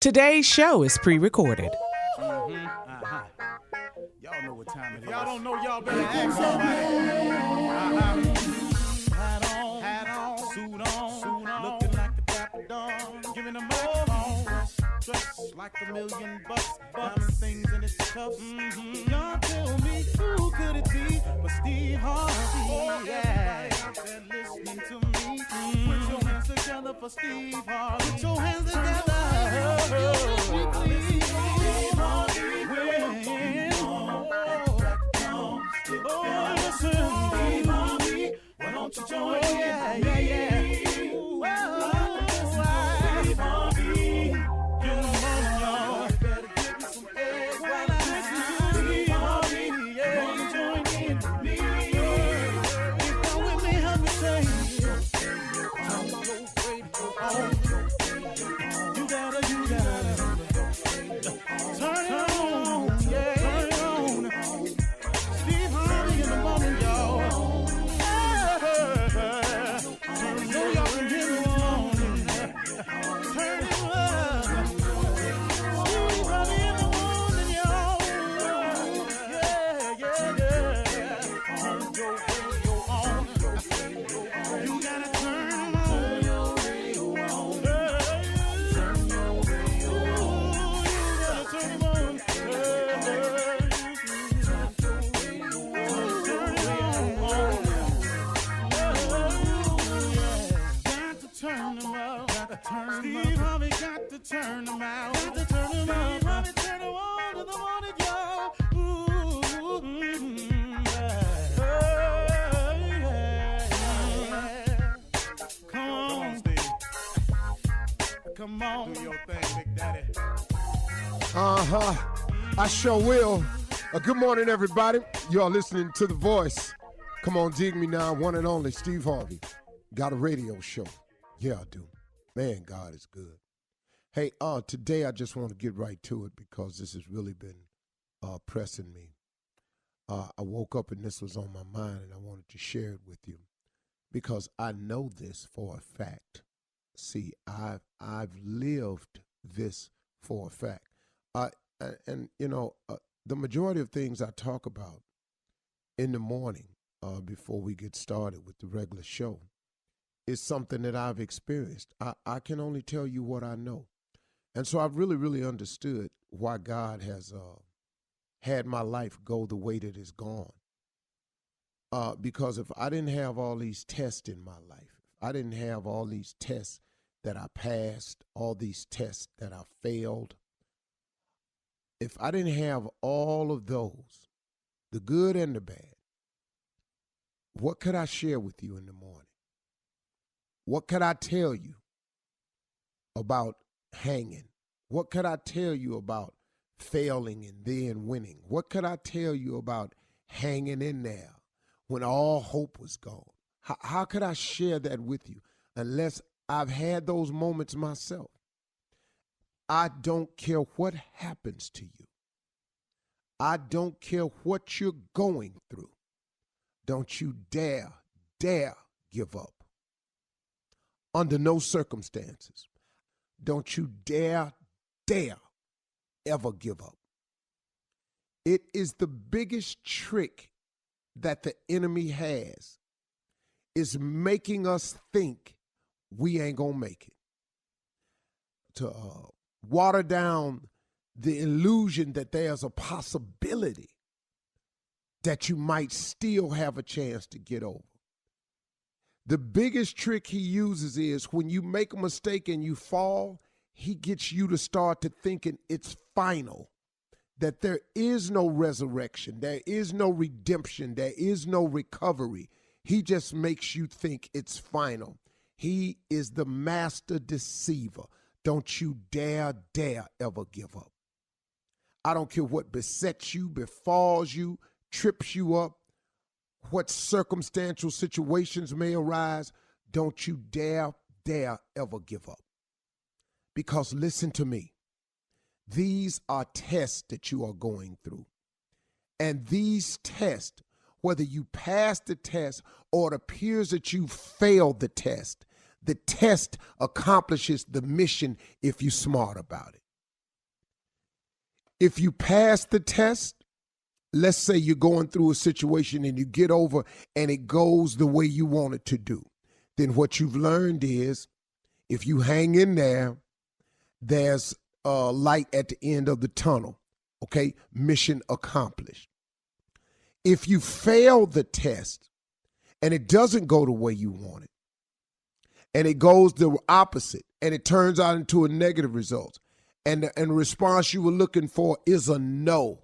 Today's show is pre-recorded. Y'all know what time it is. Y'all don't know, y'all better ask somebody. Hat on, suit on, looking like a dapper dog, giving them microphone, dressed like $1,000,000, diamond things in its cuffs. Y'all tell me who could it be but Steve Harvey? Everybody out there listening to me, put your hands together for Steve Harvey. Put your hands together. Why don't you join me? Steve Harvey. Get them on, y'all. Better give me some eggs while I listen to Steve Harvey. Come on, join in with me. If you're with me, help me say turn your radio on. You gotta turn it on. Yeah, turn it on. Steve Harvey in the morning, y'all. Steve Harvey got to turn them out. Got to turn them out. Harvey turn them on to the morning, y'all. Come on, Steve. Come on. Do your thing, Big Daddy. I sure will. Good morning, everybody. You are listening to The Voice. Come on, dig me now. One and only Steve Harvey. Got a radio show. Yeah, I do. Man, God is good. Hey, today I just want to get right to it because this has really been pressing me. I woke up and this was on my mind and I wanted to share it with you because I know this for a fact. See, I've lived this for a fact. The majority of things I talk about in the morning before we get started with the regular show is something that I've experienced. I can only tell you what I know. And so I've really, really understood why God has had my life go the way that it's gone. Because if I didn't have all these tests in my life, if I didn't have all these tests that I passed, all these tests that I failed, if I didn't have all of those, the good and the bad, what could I share with you in the morning? What could I tell you about hanging? What could I tell you about failing and then winning? What could I tell you about hanging in there when all hope was gone? How could I share that with you unless I've had those moments myself? I don't care what happens to you. I don't care what you're going through. Don't you dare give up. Under no circumstances. Don't you dare ever give up. It is the biggest trick that the enemy has, is making us think we ain't gonna make it. To water down the illusion that there's a possibility that you might still have a chance to get over. The biggest trick he uses is when you make a mistake and you fall, he gets you to start to thinking it's final, that there is no resurrection, there is no redemption, there is no recovery. He just makes you think it's final. He is the master deceiver. Don't you dare ever give up. I don't care what besets you, befalls you, trips you up, what circumstantial situations may arise. Don't you dare ever give up. Because listen to me, these are tests that you are going through. And these tests, whether you pass the test or it appears that you failed the test accomplishes the mission if you're smart about it. If you pass the test, let's say you're going through a situation and you get over and it goes the way you want it to do, then what you've learned is if you hang in there, there's a light at the end of the tunnel, okay? Mission accomplished. If you fail the test and it doesn't go the way you want it, and it goes the opposite, and it turns out into a negative result, and the response you were looking for is a no,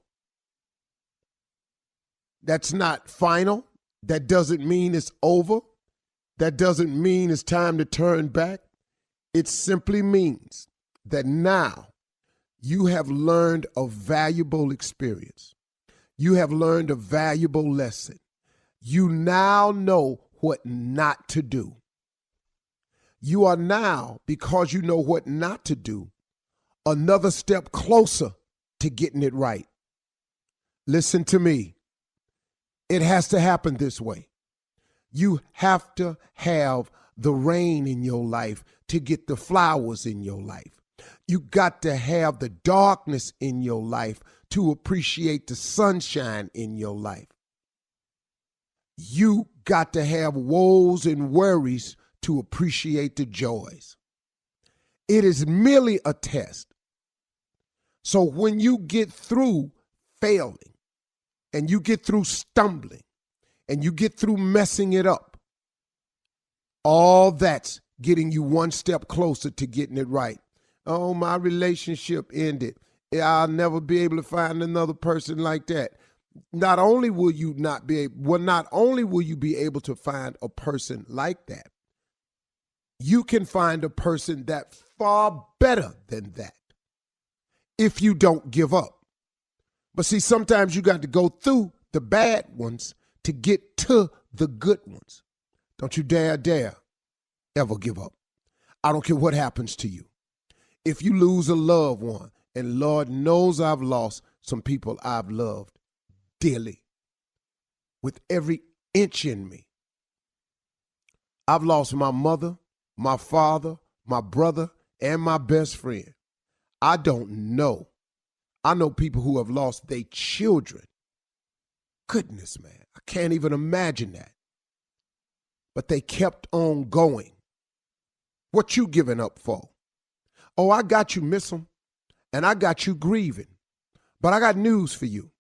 that's not final. That doesn't mean it's over. That doesn't mean it's time to turn back. It simply means that now you have learned a valuable experience. You have learned a valuable lesson. You now know what not to do. You are now, because you know what not to do, another step closer to getting it right. Listen to me. It has to happen this way. You have to have the rain in your life to get the flowers in your life. You got to have the darkness in your life to appreciate the sunshine in your life. You got to have woes and worries to appreciate the joys. It is merely a test. So when you get through failing, and you get through stumbling, and you get through messing it up, all that's getting you one step closer to getting it right. Oh, my relationship ended. I'll never be able to find another person like that. Not only will you be able to find a person like that, you can find a person that's far better than that if you don't give up. But see, sometimes you got to go through the bad ones to get to the good ones. Don't you dare ever give up. I don't care what happens to you. If you lose a loved one, and Lord knows I've lost some people I've loved dearly with every inch in me. I've lost my mother, my father, my brother, and my best friend. I don't know. I know people who have lost their children. Goodness, man, I can't even imagine that. But they kept on going. What you giving up for? Oh, I got you, miss them, and I got you grieving. But I got news for you.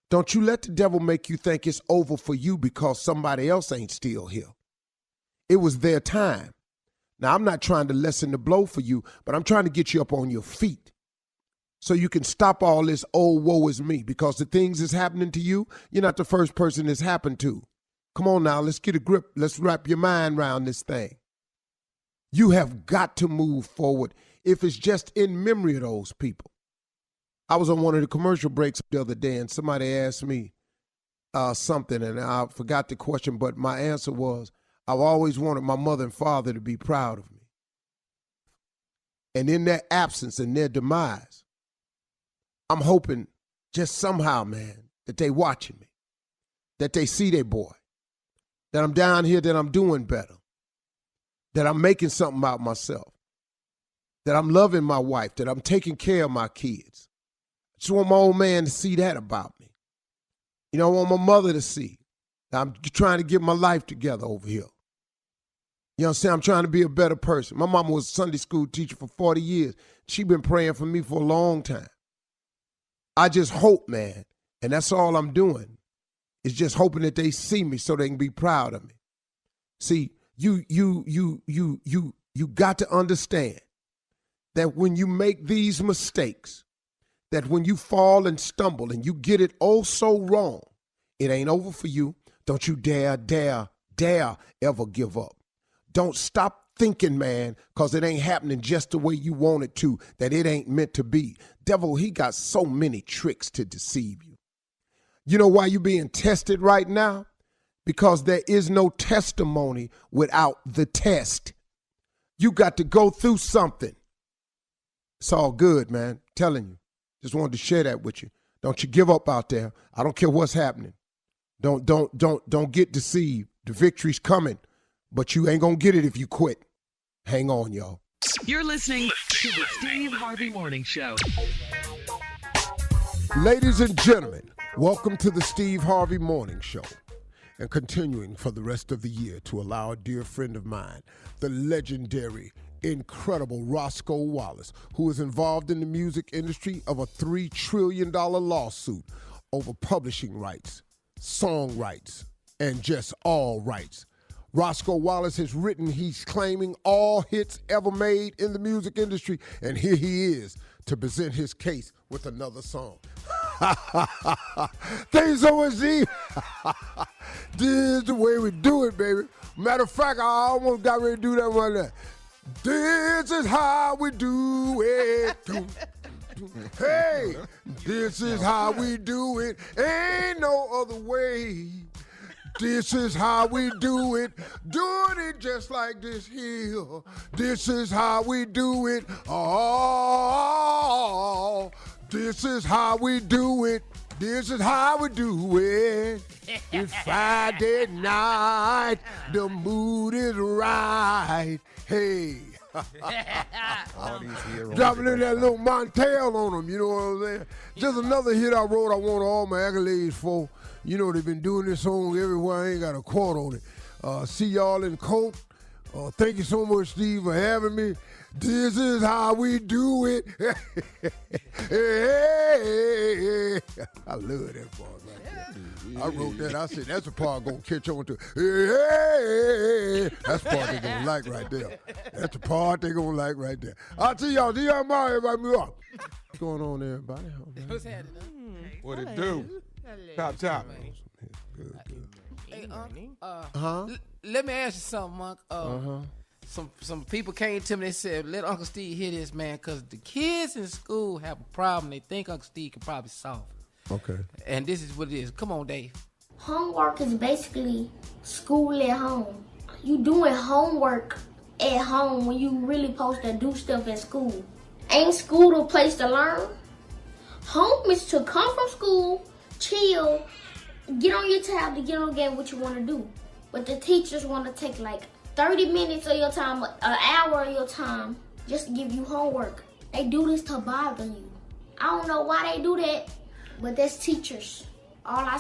Don't you let the devil make you think it's over for you because somebody else ain't still here. It was their time. Now, I'm not trying to lessen the blow for you, but I'm trying to get you up on your feet so you can stop all this, oh, woe is me, because the things that's happening to you, you're not the first person it's happened to. Come on now, let's get a grip. Let's wrap your mind around this thing. You have got to move forward if it's just in memory of those people. I was on one of the commercial breaks the other day, and somebody asked me something, and I forgot the question, but my answer was, I've always wanted my mother and father to be proud of me. And in their absence and their demise, I'm hoping just somehow, man, that they watching me, that they see their boy, that I'm down here, that I'm doing better, that I'm making something out of myself, that I'm loving my wife, that I'm taking care of my kids. I just want my old man to see that about me. You know, I want my mother to see that I'm trying to get my life together over here. You know what I'm saying? I'm trying to be a better person. My mama was a Sunday school teacher for 40 years. She been praying for me for a long time. I just hope, man, and that's all I'm doing, is just hoping that they see me so they can be proud of me. See, you got to understand that when you make these mistakes, that when you fall and stumble and you get it oh so wrong, it ain't over for you. Don't you dare ever give up. Don't stop thinking, man, because it ain't happening just the way you want it to, that it ain't meant to be. Devil, he got so many tricks to deceive you. You know why you're being tested right now? Because there is no testimony without the test. You got to go through something. It's all good, man. Telling you. Just wanted to share that with you. Don't you give up out there. I don't care what's happening. Don't get deceived. The victory's coming, but you ain't gonna get it if you quit. Hang on, y'all. You're listening to the Steve Harvey Morning Show. Ladies and gentlemen, welcome to the Steve Harvey Morning Show. And continuing for the rest of the year to allow a dear friend of mine, the legendary, incredible Roscoe Wallace, who is involved in the music industry of a $3 trillion lawsuit over publishing rights, song rights, and just all rights. Roscoe Wallace has written, he's claiming all hits ever made in the music industry, and here he is to present his case with another song. Thank you so much, Steve. This is the way we do it, baby. Matter of fact, I almost got ready to do that one there. This is how we do it. Hey, this is how we do it. Ain't no other way. This is how we do it. Doing it just like this here. This is how we do it. Oh, this is how we do it. This is how we do it. It's Friday night. The mood is right. Hey. Dropping in that little Montel on them, you know what I'm saying? Just another hit I wrote I want all my accolades for. You know, they've been doing this song everywhere. I ain't got a quote on it. See y'all in court. Thank you so much, Steve, for having me. This is how we do it. Hey. I love that part right there. I wrote that. I said, that's the part going to catch on to. Hey. That's the part they're going to like right there. That's the part they're going to like right there. I'll tell y'all, do y'all mind everybody move up? What's going on, everybody? What's happening? What it do? Top. Good. Hey, let me ask you something, Monk. Some people came to me, they said, let Uncle Steve hear this, man, because the kids in school have a problem they think Uncle Steve can probably solve. Okay. And this is what it is. Come on, Dave. Homework is basically school at home. You doing homework at home when you really supposed to do stuff at school. Ain't school the place to learn? Home is to come from school, chill, get on your tablet, get on game what you want to do. But the teachers want to take like 30 minutes of your time, an hour of your time, just to give you homework. They do this to bother you. I don't know why they do that, but that's teachers. All our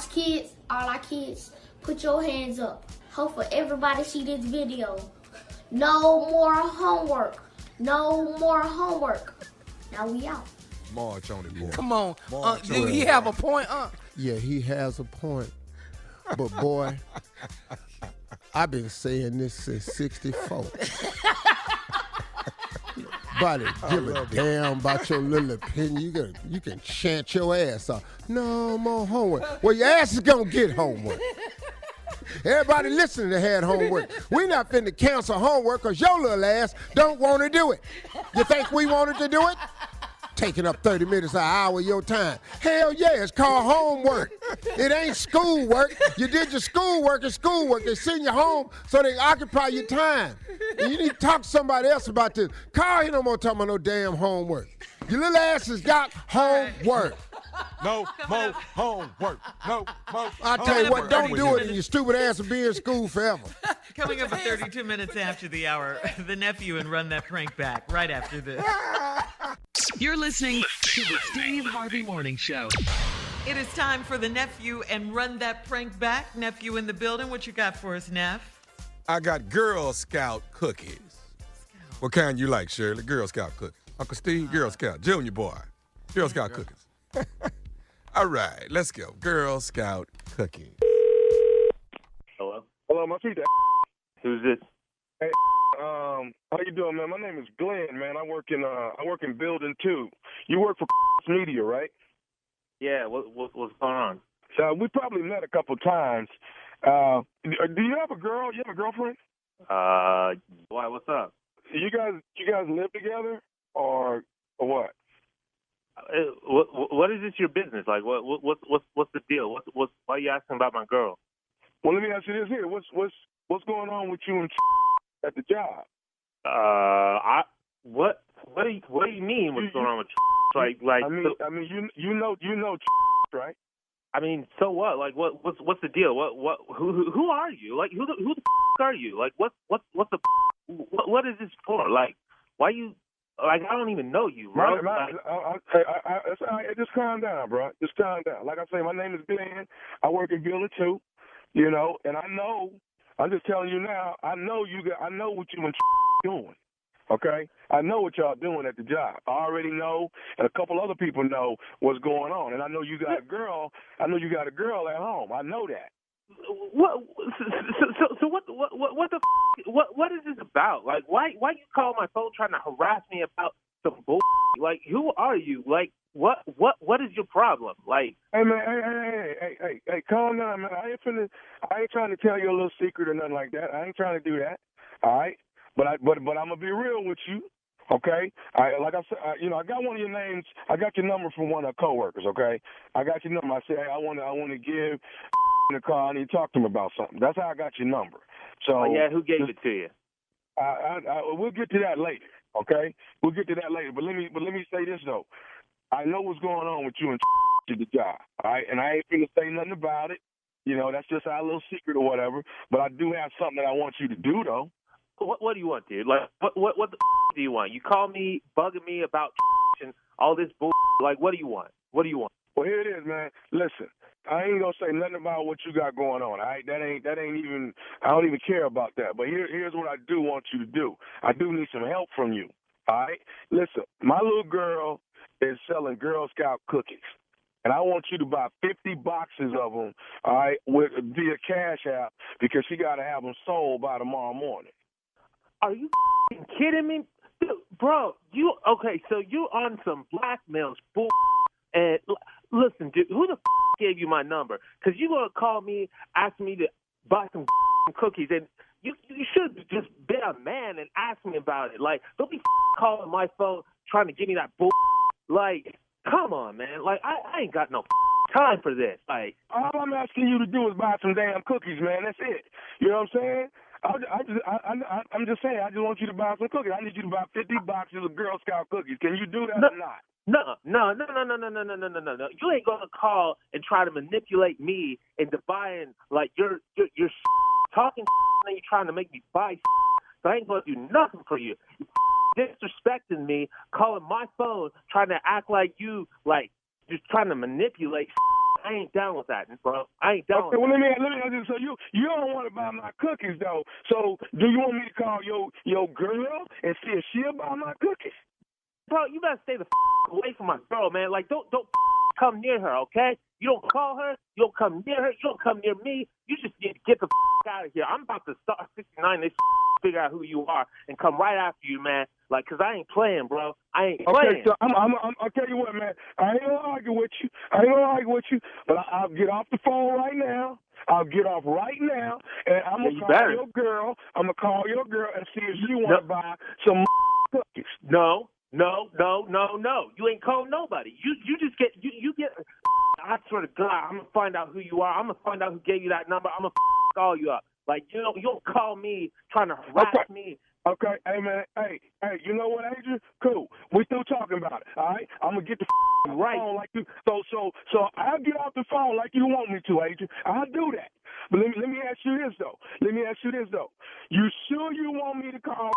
kids, put your hands up. Hopefully everybody see this video. No more homework. No more homework. Now we out. March on it, boy. Come on. Do he have a point, Yeah, he has a point. But boy, I've been saying this since 64. Buddy, give a damn about your little opinion. You can chant your ass off. No more homework. Well, your ass is going to get homework. Everybody listening to had homework. We not finna cancel homework because your little ass don't want to do it. You think we wanted to do it? Taking up 30 minutes, an hour of your time. Hell yeah, it's called homework. It ain't schoolwork. You did your schoolwork and schoolwork. They send you home so they occupy your time. And you need to talk to somebody else about this. Carl, he no more talking about no damn homework. Your little ass has got homework. No more homework. No more. I tell you what, don't do it and your stupid ass will be in school forever. Coming up at 32 minutes after the hour, the nephew and Run That Prank Back right after this. You're listening to the Steve Harvey Morning Show. It is time for the nephew and Run That Prank Back. Nephew in the building. What you got for us, Neff? I got Girl Scout cookies. What kind you like, Shirley? Girl Scout cookies. Uncle Steve, Girl Scout. Junior boy. Girl Scout cookies. All right, let's go. Girl Scout cookie. Hello? Hello, my feet. Who's this? Hey, how you doing, man? My name is Glenn, man. I work in Building 2. You work for Media, right? Yeah, what's going on? So we probably met a couple times. Do you have a girl? You have a girlfriend? Why? What's up? You guys live together or what? What is this your business? Like, what's the deal? Why are you asking about my girl? Well, let me ask you this here. What's going on with you and at the job? What do you mean? What's going on with like? I mean, you know, right? I mean, so what? Like, what's the deal? Who are you? Like, who the are you? Like, what is this for? Like, why you Like, I don't even know you, bro. Just calm down, bro. Just calm down. Like I say, my name is Glenn. I work in Building 2, you know, and I know, I'm just telling you now, I know what you and doing, okay? I know what y'all doing at the job. I already know, and a couple other people know what's going on. And I know you got a girl. I know you got a girl at home. I know that. What? So what is this about? Like, why you call my phone trying to harass me about some bull? Like, who are you? Like, what is your problem? Like, hey man, hey, calm down, man. I ain't trying to tell you a little secret or nothing like that. I ain't trying to do that. All right, but I'm gonna be real with you. Okay, like I said, I got one of your names. I got your number from one of our coworkers. Okay, I got your number. I said, hey, I want to give the call. I need to talk to him about something. That's how I got your number. So yeah, who gave it to you? We'll get to that later. Okay, we'll get to that later. But let me say this though. I know what's going on with you and to the job. All right, and I ain't finna say nothing about it. You know, that's just our little secret or whatever. But I do have something that I want you to do though. What do you want, dude? Like, what the do you want? You call me, bugging me about and all this bull. Like, what do you want? What do you want? Well, here it is, man. Listen, I ain't gonna say nothing about what you got going on. All right, that ain't even. I don't even care about that. But here's what I do want you to do. I do need some help from you. All right, listen. My little girl is selling Girl Scout cookies. And I want you to buy 50 boxes of them, all right, via Cash App because she got to have them sold by tomorrow morning. Are you kidding me? Dude, bro, so you on some blackmail bull. And listen, dude, who the gave you my number? Because you going to call me, ask me to buy some cookies, and you should have just been a man and ask me about it. Like, don't be calling my phone trying to give me that bull. Like, come on, man. Like, I ain't got no time for this. Like, all I'm asking you to do is buy some damn cookies, man. That's it. You know what I'm saying? I'm just saying, I just want you to buy some cookies. I need you to buy 50 boxes of Girl Scout cookies. Can you do that or not? No. You ain't gonna call and try to manipulate me into buying, like, you're talking and you're trying to make me buy. So I ain't gonna do nothing for you. Disrespecting me, calling my phone, trying to act like you, like, just trying to manipulate. I ain't down with that, bro. I ain't down with that. Well, let me ask you, so you don't want to buy my cookies, though. So do you want me to call your girl and see if she'll buy my cookies? Bro, you better stay the away from my girl, man. Like, don't come near her, okay? You don't call her. You don't come near her. You don't come near me. You just get the out of here. I'm about to start 69. They figure out who you are and come right after you, man. Like, 'cause I ain't playing, bro. I ain't playing. Okay, so I'll tell you what, man. I ain't gonna argue with you. But I'll get off the phone right now. I'll get off right now, and I'm gonna call your girl. I'm gonna call your girl and see if she want to buy some cookies. No. You ain't called nobody. You just get you get. I swear to God, I'm gonna find out who you are. I'm gonna find out who gave you that number. I'm gonna call you up. Like, you don't call me trying to harass me. Okay, hey man, hey, you know what, Adrian? Cool. We still talking about it. All right, I'm gonna get the phone like you. So I'll get off the phone like you want me to, Adrian. I'll do that. But let me ask you this though. You sure you want me to call?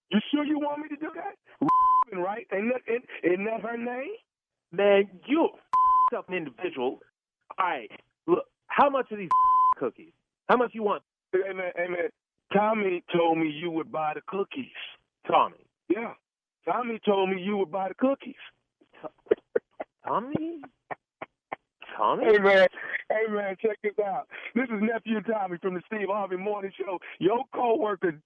You sure you want me to do that? Right? Isn't that her name? Man, you an individual. All right, look, how much are these cookies? How much you want? Hey man, Tommy told me you would buy the cookies. Tommy? Yeah. Tommy told me you would buy the cookies. Tommy? Hey man, check this out. This is Nephew Tommy from the Steve Harvey Morning Show. Your coworker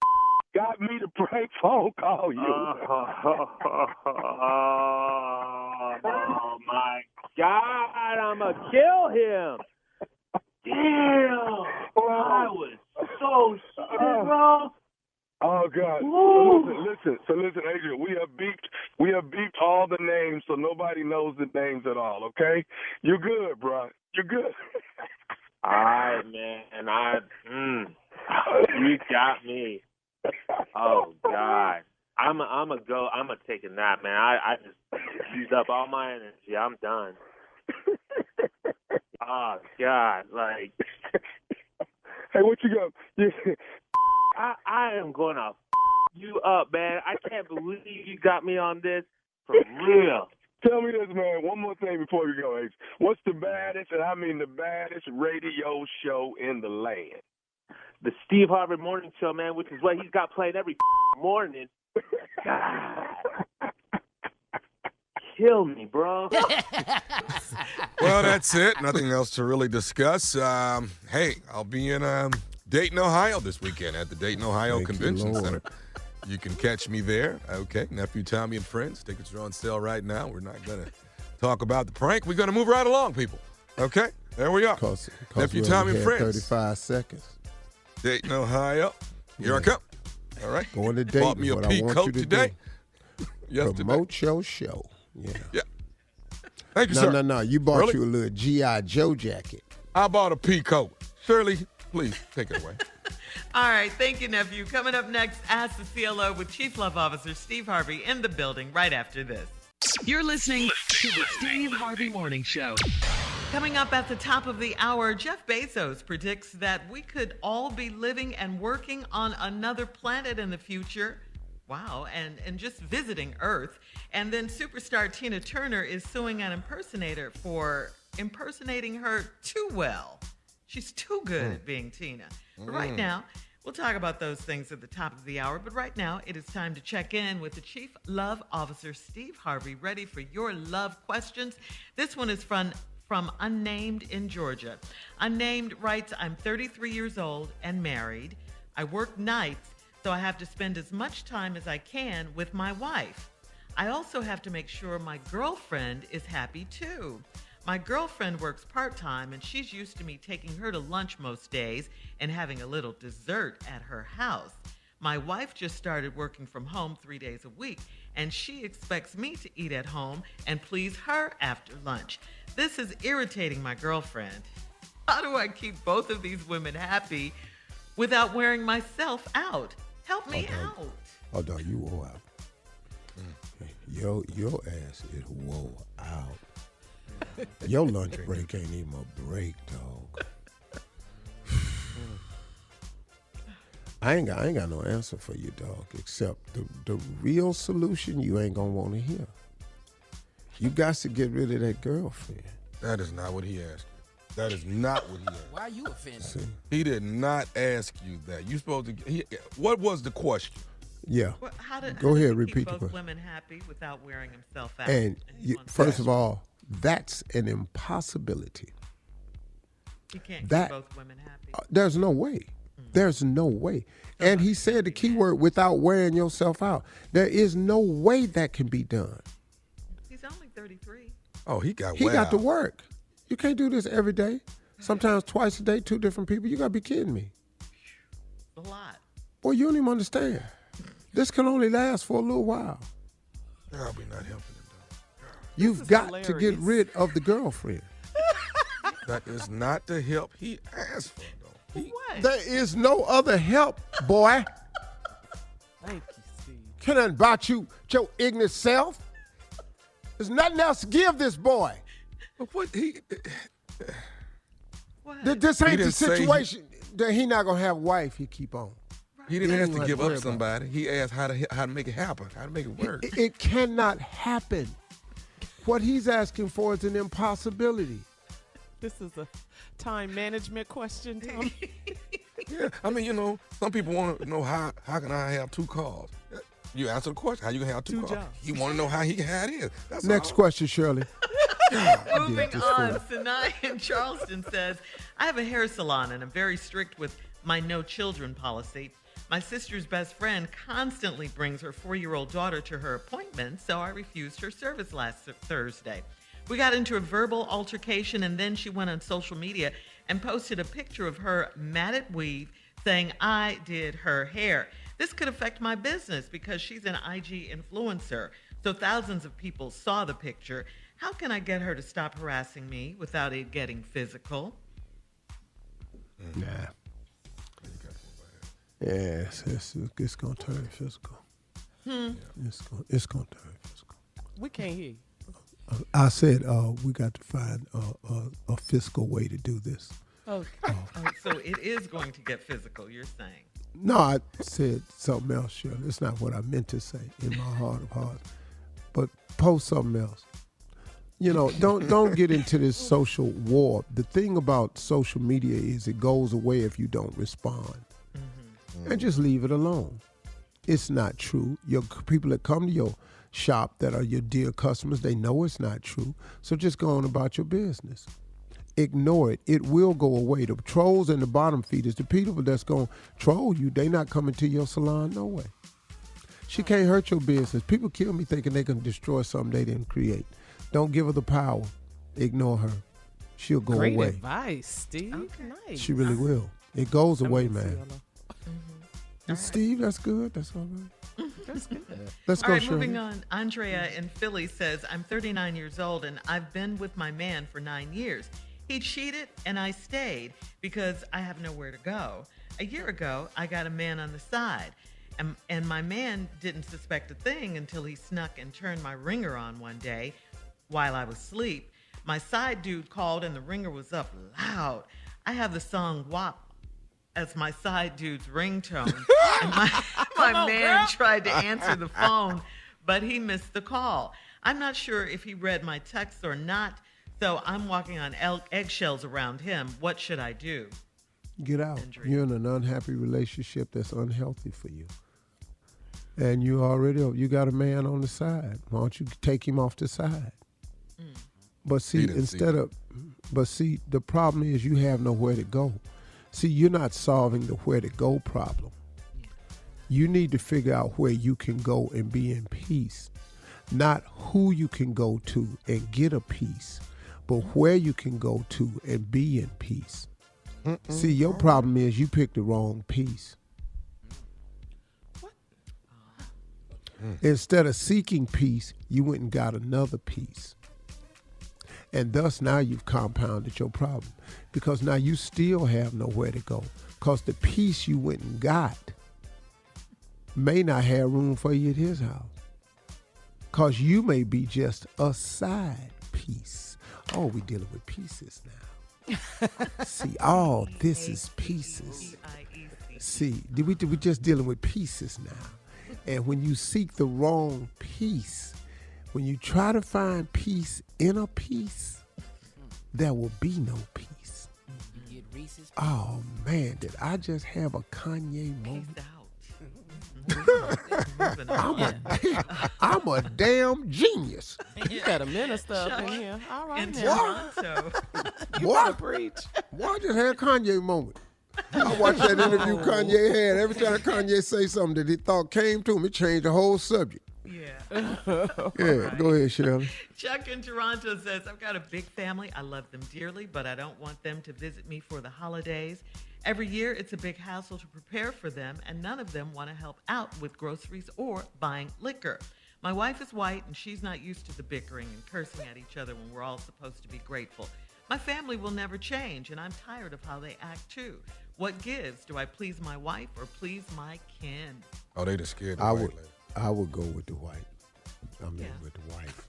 got me to prank phone call you. Oh my God, I'm gonna kill him. Damn. I was so scared, bro. Oh God! So listen, Adrian. We have beeped all the names, so nobody knows the names at all. Okay, you're good, bro. You're good. All right, man. You got me. Oh God, I'm gonna go. I'm gonna take a nap, man. I just used up all my energy. I'm done. Oh God, like. Hey, what you got? I am gonna you up, man. I can't believe you got me on this for real. Tell me this, man. One more thing before we go, Ace. What's the baddest, and I mean the baddest radio show in the land? The Steve Harvey Morning Show, man, which is what he's got playing every morning. God. Kill me, bro. Well, that's it. Nothing else to really discuss. Hey, I'll be in Dayton, Ohio this weekend at the Dayton, Ohio Convention Center. You can catch me there. Okay, Nephew Tommy and friends. Tickets are on sale right now. We're not going to talk about the prank. We're going to move right along, people. Okay, there we are. Nephew Tommy and friends. 35 seconds. Dayton, Ohio. Here I come. All right. Going to Dayton. Bought me a pea coat today. Promote your show. Yeah. Thank you, sir. No. You bought you a little G.I. Joe jacket. I bought a pea coat. Shirley, please take it away. All right. Thank you, nephew. Coming up next, Ask the CLO with Chief Love Officer Steve Harvey in the building right after this. You're listening to the Steve Harvey Morning Show. Coming up at the top of the hour, Jeff Bezos predicts that we could all be living and working on another planet in the future. Wow, and just visiting Earth. And then superstar Tina Turner is suing an impersonator for impersonating her too well. She's too good at being Tina. But right now, we'll talk about those things at the top of the hour. But right now, it is time to check in with the Chief Love Officer, Steve Harvey, ready for your love questions. This one is from Unnamed in Georgia. Unnamed writes, I'm 33 years old and married. I work nights, so I have to spend as much time as I can with my wife. I also have to make sure my girlfriend is happy too. My girlfriend works part-time, and she's used to me taking her to lunch most days and having a little dessert at her house. My wife just started working from home 3 days a week, and she expects me to eat at home and please her after lunch. This is irritating my girlfriend. How do I keep both of these women happy without wearing myself out? Help me out. Oh, dog, you wore out. Your ass is wore out. Your lunch break ain't even a break, dog. I ain't got no answer for you, dog, except the real solution you ain't gonna want to hear. You got to get rid of that girlfriend. That is not what he asked you. That is not what he asked. Why are you offended? See? He did not ask you that. You supposed to. What was the question? Yeah. Well, Go ahead, keep repeat the both question. women happy without wearing himself out? And first of all, that's an impossibility. You can't keep both women happy. There's no way. There's no way. And he said the key word, without wearing yourself out. There is no way that can be done. He's only 33. Oh, he got to work. You can't do this every day. Sometimes twice a day, 2 different people. You got to be kidding me. A lot. Boy, you don't even understand. This can only last for a little while. I'll be not helping him, though. You've got to get rid of the girlfriend. That is not the help he asked for, though. What? There is no other help, boy. Thank you, Steve. Can I about you, your ignorant self? There's nothing else to give this boy. But what he... What? This ain't the didn't say situation that he not going to have a wife he keep on. He didn't ask to Right, give worry up about somebody. He asked how to make it happen, how to make it work. It cannot happen. What he's asking for is an impossibility. This is a time management question, Tom. Yeah, I mean, some people want to know how can I have 2 cars? You answer the question, how you gonna have 2 cars? jobs. He want to know how it is. That's Next all. question, Shirley. Moving on, Sinai in Charleston says, I have a hair salon and I'm very strict with my no children policy. My sister's best friend constantly brings her 4-year-old daughter to her appointments, so I refused her service last Thursday. We got into a verbal altercation, and then she went on social media and posted a picture of her matted weave saying I did her hair. This could affect my business because she's an IG influencer, so thousands of people saw the picture. How can I get her to stop harassing me without it getting physical? Nah. Yes, it's going to turn physical. It's going to turn physical. We can't hear you. I said we got to find a fiscal way to do this. Okay. Oh, so it is going to get physical, you're saying? No, I said something else, Shirley. It's not what I meant to say in my heart of hearts. But post something else. You know, don't get into this social war. The thing about social media is it goes away if you don't respond. And just leave it alone. It's not true. Your people that come to your shop that are your dear customers, they know it's not true. So just go on about your business. Ignore it. It will go away. The trolls and the bottom feeders, the people that's going to troll you, they not coming to your salon no way. She can't hurt your business. People kill me thinking they can destroy something they didn't create. Don't give her the power. Ignore her. She'll go away. Great advice, Steve. Okay. Nice. She really will. It goes away, man. Right. Steve, that's good. That's all right. That's good. Let's All go, right, Shirley. moving on. Andrea in Philly says, I'm 39 years old and I've been with my man for 9 years. He cheated and I stayed because I have nowhere to go. A year ago, I got a man on the side. And my man didn't suspect a thing until he snuck and turned my ringer on one day while I was asleep. My side dude called and the ringer was up loud. I have the song WAP as my side dude's ringtone. And my man tried to answer the phone, but he missed the call. I'm not sure if he read my text or not, so I'm walking on eggshells around him. What should I do? Get out. Andrea. You're in an unhappy relationship that's unhealthy for you. And you got a man on the side. Why don't you take him off the side? But see, the problem is you have nowhere to go. See, you're not solving the where to go problem. You need to figure out where you can go and be in peace. Not who you can go to and get a peace, but where you can go to and be in peace. See, your problem is you picked the wrong piece. Instead of seeking peace, you went and got another piece. And thus now you've compounded your problem because now you still have nowhere to go because the piece you went and got may not have room for you at his house because you may be just a side piece. Oh, we're dealing with pieces now. See, all this is pieces. See, we just dealing with pieces now. And when you seek the wrong piece, when you try to find peace in a piece, there will be no peace. You get Reese's. Oh, man, did I just have a Kanye moment? I'm a damn genius. You got a minister up in here. All right, In now. Toronto. You What? better preach. Well, I just had a Kanye moment. I watched that interview Kanye had. Every time Kanye say something that he thought came to him, it changed the whole subject. Yeah. Yeah, go ahead, Shirley. Chuck in Toronto says, I've got a big family. I love them dearly, but I don't want them to visit me for the holidays. Every year, it's a big hassle to prepare for them, and none of them want to help out with groceries or buying liquor. My wife is white, and she's not used to the bickering and cursing at each other when we're all supposed to be grateful. My family will never change, and I'm tired of how they act, too. What gives? Do I please my wife or please my kin? Oh, they just scared the I white would, lady. I would go with the white. With the wife.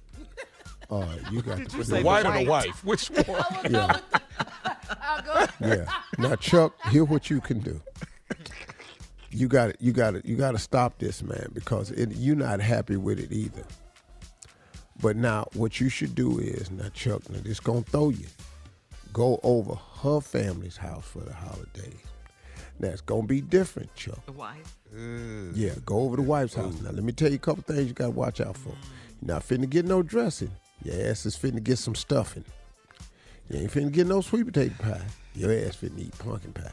You got to put The white or the wife? Which one? Yeah. Yeah. Now, Chuck, hear what you can do. You got to stop this, man, because you're not happy with it either. But now, what you should do is, now, Chuck, now this gonna throw you. Go over her family's house for the holidays. Now, it's gonna be different, Chuck. The wife? Yeah, go over the wife's house. Now, let me tell you a couple things you got to watch out for. You're not finna get no dressing. Your ass is finna get some stuffing. You ain't finna get no sweet potato pie. Your ass finna eat pumpkin pie.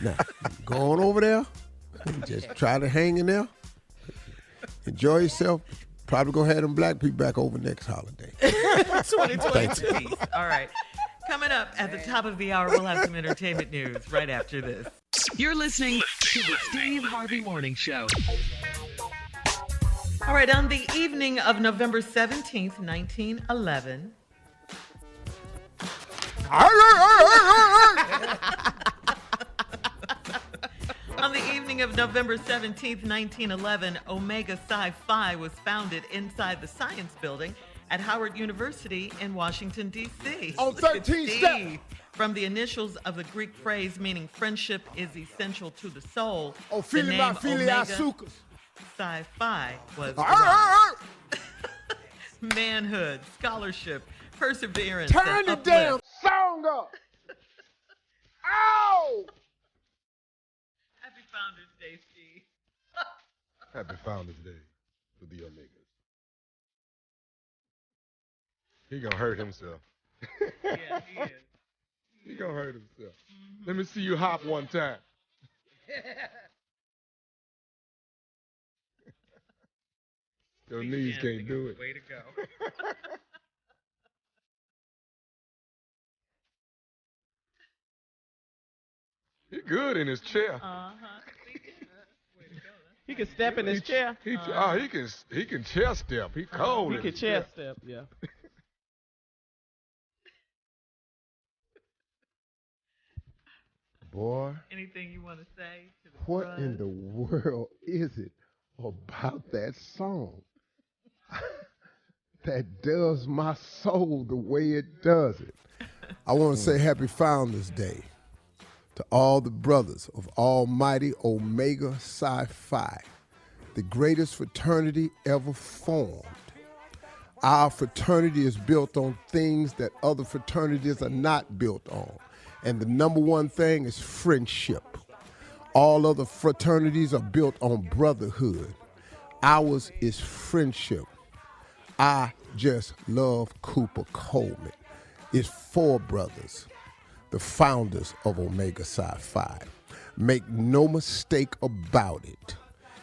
Now, go on over there. Just try to hang in there. Enjoy yourself. Probably gonna have them black people back over next holiday. 2022. All right. Coming up at the top of the hour, we'll have some entertainment news right after this. You're listening to the Steve Harvey Morning Show. All right, on the evening of November 17th, 1911. On the evening of November 17th, 1911, Omega Psi Phi was founded inside the Science Building at Howard University in Washington, D.C. On 13 steps. From the initials of the Greek phrase meaning friendship is essential to the soul, Oh, the name Omega Psi-Phi was manhood, scholarship, perseverance, Turn and the uplift. damn song up. Ow! Happy Founders Day, Steve. Happy Founders Day to the Omegas. He gonna hurt himself. Yeah, he is. He gonna hurt himself. Let me see you hop one time. Your knees can't do it. Way to go. He good in his chair. He can step in his chair. He can chair step. He cold. He in can his chair step, yeah. Boy, Anything you want to say to the what crowd? in the world is it about that song that does my soul the way it does it? I want to say Happy Founders Day to all the brothers of Almighty Omega Psi Phi, the greatest fraternity ever formed. Our fraternity is built on things that other fraternities are not built on. And the number one thing is friendship. All other fraternities are built on brotherhood. Ours is friendship. I just love Cooper Coleman. It's 4 brothers, the founders of Omega Psi Phi. Make no mistake about it.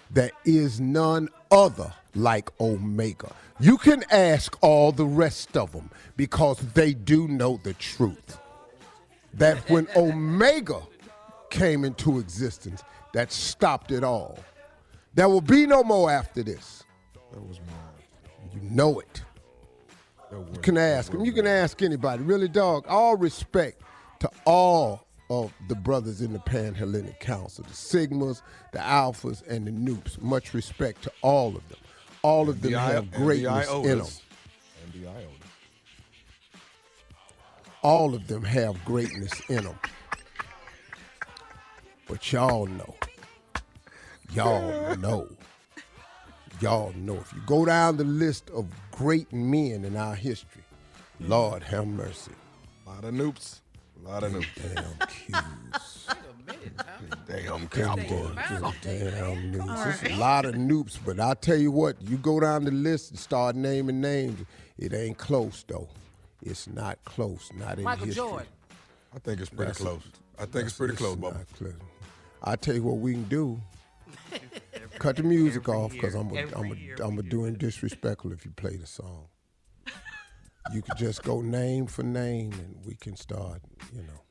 There is none other like Omega. You can ask all the rest of them because they do know the truth. That when Omega came into existence, that stopped it all. There will be no more after this. That was mine. You know it. You can ask them. You can ask anybody. Really, dog, all respect to all of the brothers in the Panhellenic Council, the Sigmas, the Alphas, and the Noops. Much respect to all of them. All of them have greatness in them. And the Iotas. All of them have greatness in them. But y'all know. Y'all know. Y'all know. If you go down the list of great men in our history, Lord have mercy. A lot of noops. A lot of noops. Damn cues. Damn cowboy. Damn noops. There's a lot of noops, but I tell you what, you go down the list and start naming names, it ain't close, though. It's not close, not in Michael history. Jordan. I think it's pretty close. I think it's pretty close, Bubba. I tell you what we can do. Cut the music off because I'm doing disrespectful if you play the song. You could just go name for name and we can start, you know.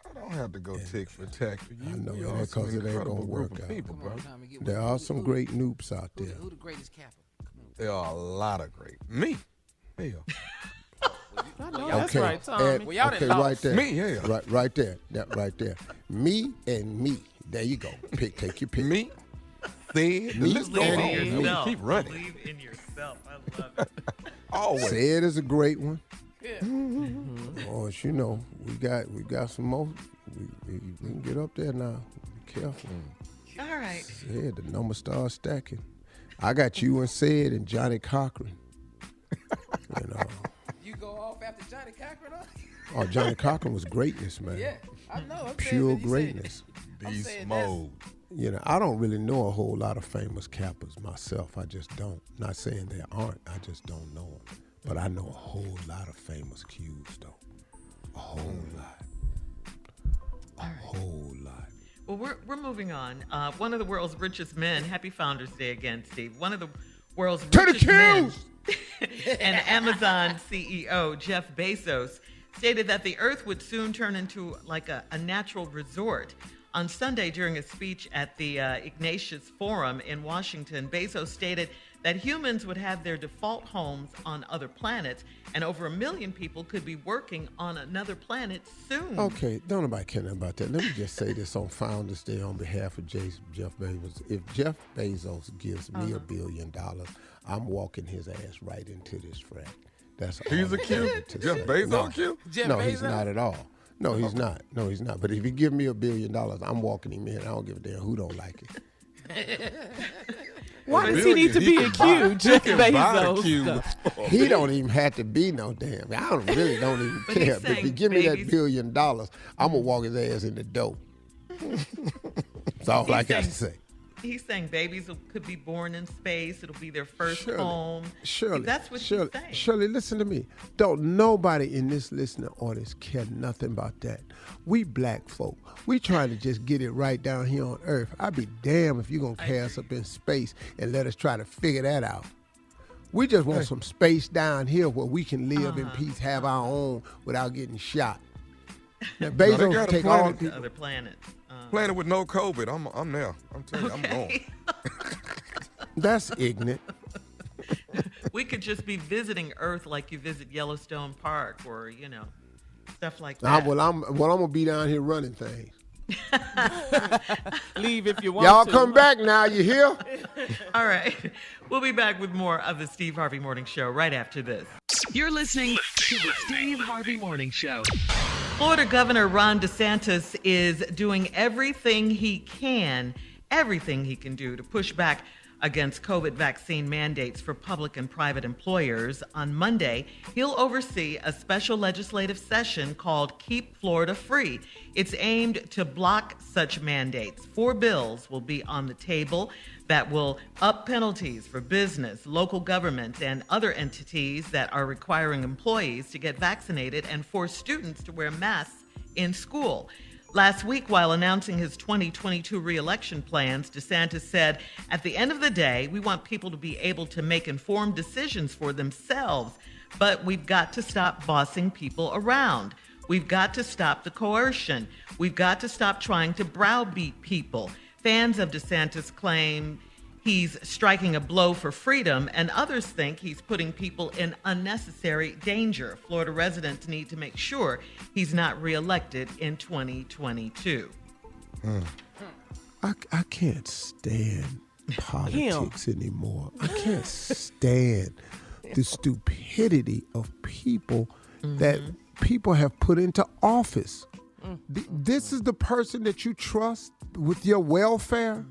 I don't have to go tick for tack for you. I know We that are because some it ain't gonna incredible work group of out. people, bro. There are some great noops out there. Who the greatest Kappa? There are a lot of great. Me. Hell. I know that's Okay, right, Tommy. Well, y'all okay, done right lost. there. Me, yeah. Right there. That right there. Me and me. There you go. Take your pick. Me. Said. The list goes and on. Believe in me. yourself. Keep running. Believe in yourself. I love it. Always. Said is a great one. Yeah. Oh, you know, we got some more. We can get up there now. Be careful. All right. Said the number starts stacking. I got you and Said and Johnny Cochran. You know. You go off after Johnny Cochran, huh? Oh, Johnny Cochran was greatness, man. Yeah, I know. I'm Pure saying, greatness. Beast saying mode. You know, I don't really know a whole lot of famous Kappas myself. I just don't. Not saying there aren't. I just don't know them. But I know a whole lot of famous Qs, though. A whole lot. A whole lot. Well, we're moving on. One of the world's richest men. Happy Founders Day again, Steve. One of the world's richest men and Amazon CEO Jeff Bezos stated that the Earth would soon turn into like a natural resort. On Sunday, during a speech at the Ignatius Forum in Washington, Bezos stated that humans would have their default homes on other planets, and over 1 million people could be working on another planet soon. Okay, don't nobody care nothing about that. Let me just say this on Founders Day on behalf of Jeff Bezos. If Jeff Bezos gives me $1 billion, I'm walking his ass right into this frat. That's He's a cute. Jeff Bezos cute? No, he's not at all. No, he's not. No, he's not. But if he give me $1 billion, I'm walking him in. I don't give a damn who don't like it. Why does he need to be a Q, Jeff Bezos? He don't even have to be no damn. I don't even care. But if he give me that $1 billion, I'm gonna walk his ass in the door. That's all I got to say. He's saying babies could be born in space. It'll be their first home. Shirley, that's what he's saying. Shirley, listen to me. Don't nobody in this listening audience care nothing about that. We black folk, we trying to just get it right down here on Earth. I'd be damned if you're going to cast us up in space and let us try to figure that out. We just want some space down here where we can live in peace, have our own without getting shot. Now, Bezos take all to other planets. Planet with no COVID. I'm there. I'm telling you, I'm going. That's ignorant. We could just be visiting Earth like you visit Yellowstone Park or, stuff like that. I'm gonna be down here running things. Leave if you want Y'all to. come back now, you hear? All right. We'll be back with more of the Steve Harvey Morning Show right after this. You're listening to the Steve Harvey Morning Show. Florida Governor Ron DeSantis is doing everything he can do to push back against COVID vaccine mandates for public and private employers. On Monday, he'll oversee a special legislative session called Keep Florida Free. It's aimed to block such mandates. 4 bills will be on the table that will up penalties for business, local government, and other entities that are requiring employees to get vaccinated and force students to wear masks in school. Last week, while announcing his 2022 re-election plans, DeSantis said, "At the end of the day, we want people to be able to make informed decisions for themselves, but we've got to stop bossing people around. We've got to stop the coercion. We've got to stop trying to browbeat people." Fans of DeSantis claim he's striking a blow for freedom, and others think he's putting people in unnecessary danger. Florida residents need to make sure he's not reelected in 2022. I can't stand politics anymore. I can't stand the stupidity of people that people have put into office. This is the person that you trust with your welfare.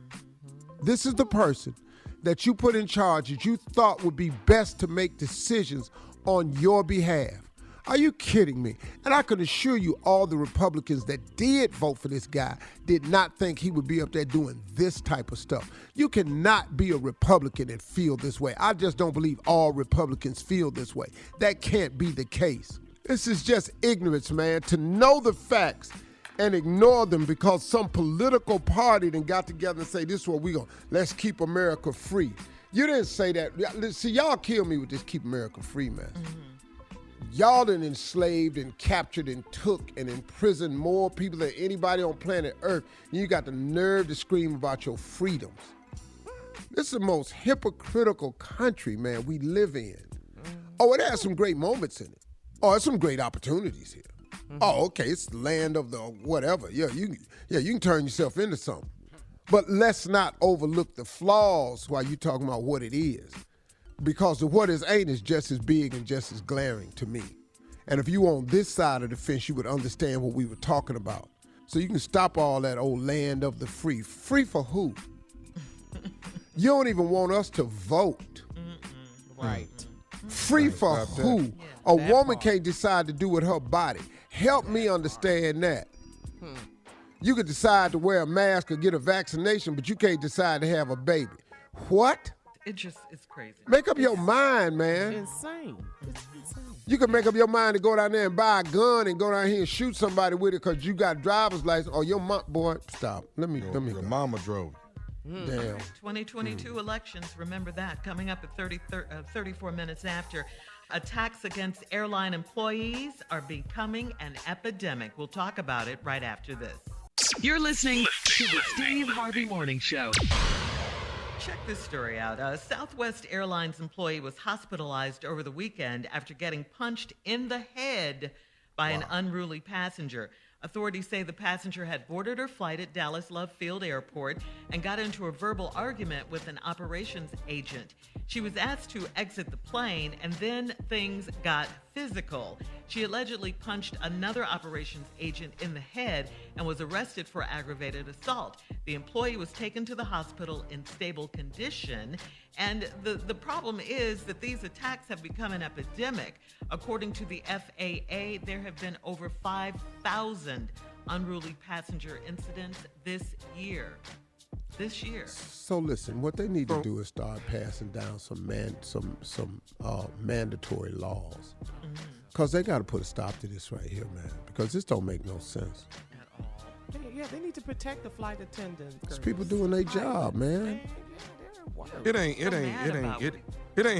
This is the person that you put in charge that you thought would be best to make decisions on your behalf. Are you kidding me? And I can assure you all the Republicans that did vote for this guy did not think he would be up there doing this type of stuff. You cannot be a Republican and feel this way. I just don't believe all Republicans feel this way. That can't be the case. This is just ignorance, man, to know the facts and ignore them because some political party then got together and say, this is what we going, let's keep America free. You didn't say that. See, y'all kill me with this keep America free mess. Y'all done enslaved and captured and took and imprisoned more people than anybody on planet Earth. And you got the nerve to scream about your freedoms. This is the most hypocritical country, man, we live in. Oh, it has some great moments in it. Oh, there's some great opportunities here. Oh, okay, it's the land of the whatever. Yeah, you can turn yourself into something. But let's not overlook the flaws while you're talking about what it is. Because the what is ain't is just as big and just as glaring to me. And if you were on this side of the fence, you would understand what we were talking about. So you can stop all that old land of the free. Free for who? You don't even want us to vote. Right. Free for who? A woman can't decide to do with her body. Help me understand that. You could decide to wear a mask or get a vaccination, but you can't decide to have a baby. What? It's crazy. Make up your mind, man. Insane. It's insane. You can make up your mind to go down there and buy a gun and go down here and shoot somebody with it because you got a driver's license. Or your mom, boy, stop. Let me Your go. mama drove. Damn. 2022 elections, remember that, coming up at 34 minutes after. Attacks against airline employees are becoming an epidemic. We'll talk about it right after this. You're listening to the Steve Harvey Morning Show. Check this story out. A Southwest Airlines employee was hospitalized over the weekend after getting punched in the head by an unruly passenger. Authorities say the passenger had boarded her flight at Dallas Love Field Airport and got into a verbal argument with an operations agent. She was asked to exit the plane, and then things got physical. She allegedly punched another operations agent in the head and was arrested for aggravated assault. The employee was taken to the hospital in stable condition. And the problem is that these attacks have become an epidemic. According to the FAA, there have been over 5,000 unruly passenger incidents this year. So listen, what they need to do is start passing down some mandatory laws, because they got to put a stop to this right here, man. Because this don't make no sense. They need to protect the flight attendants. It's people doing their job, man. It ain't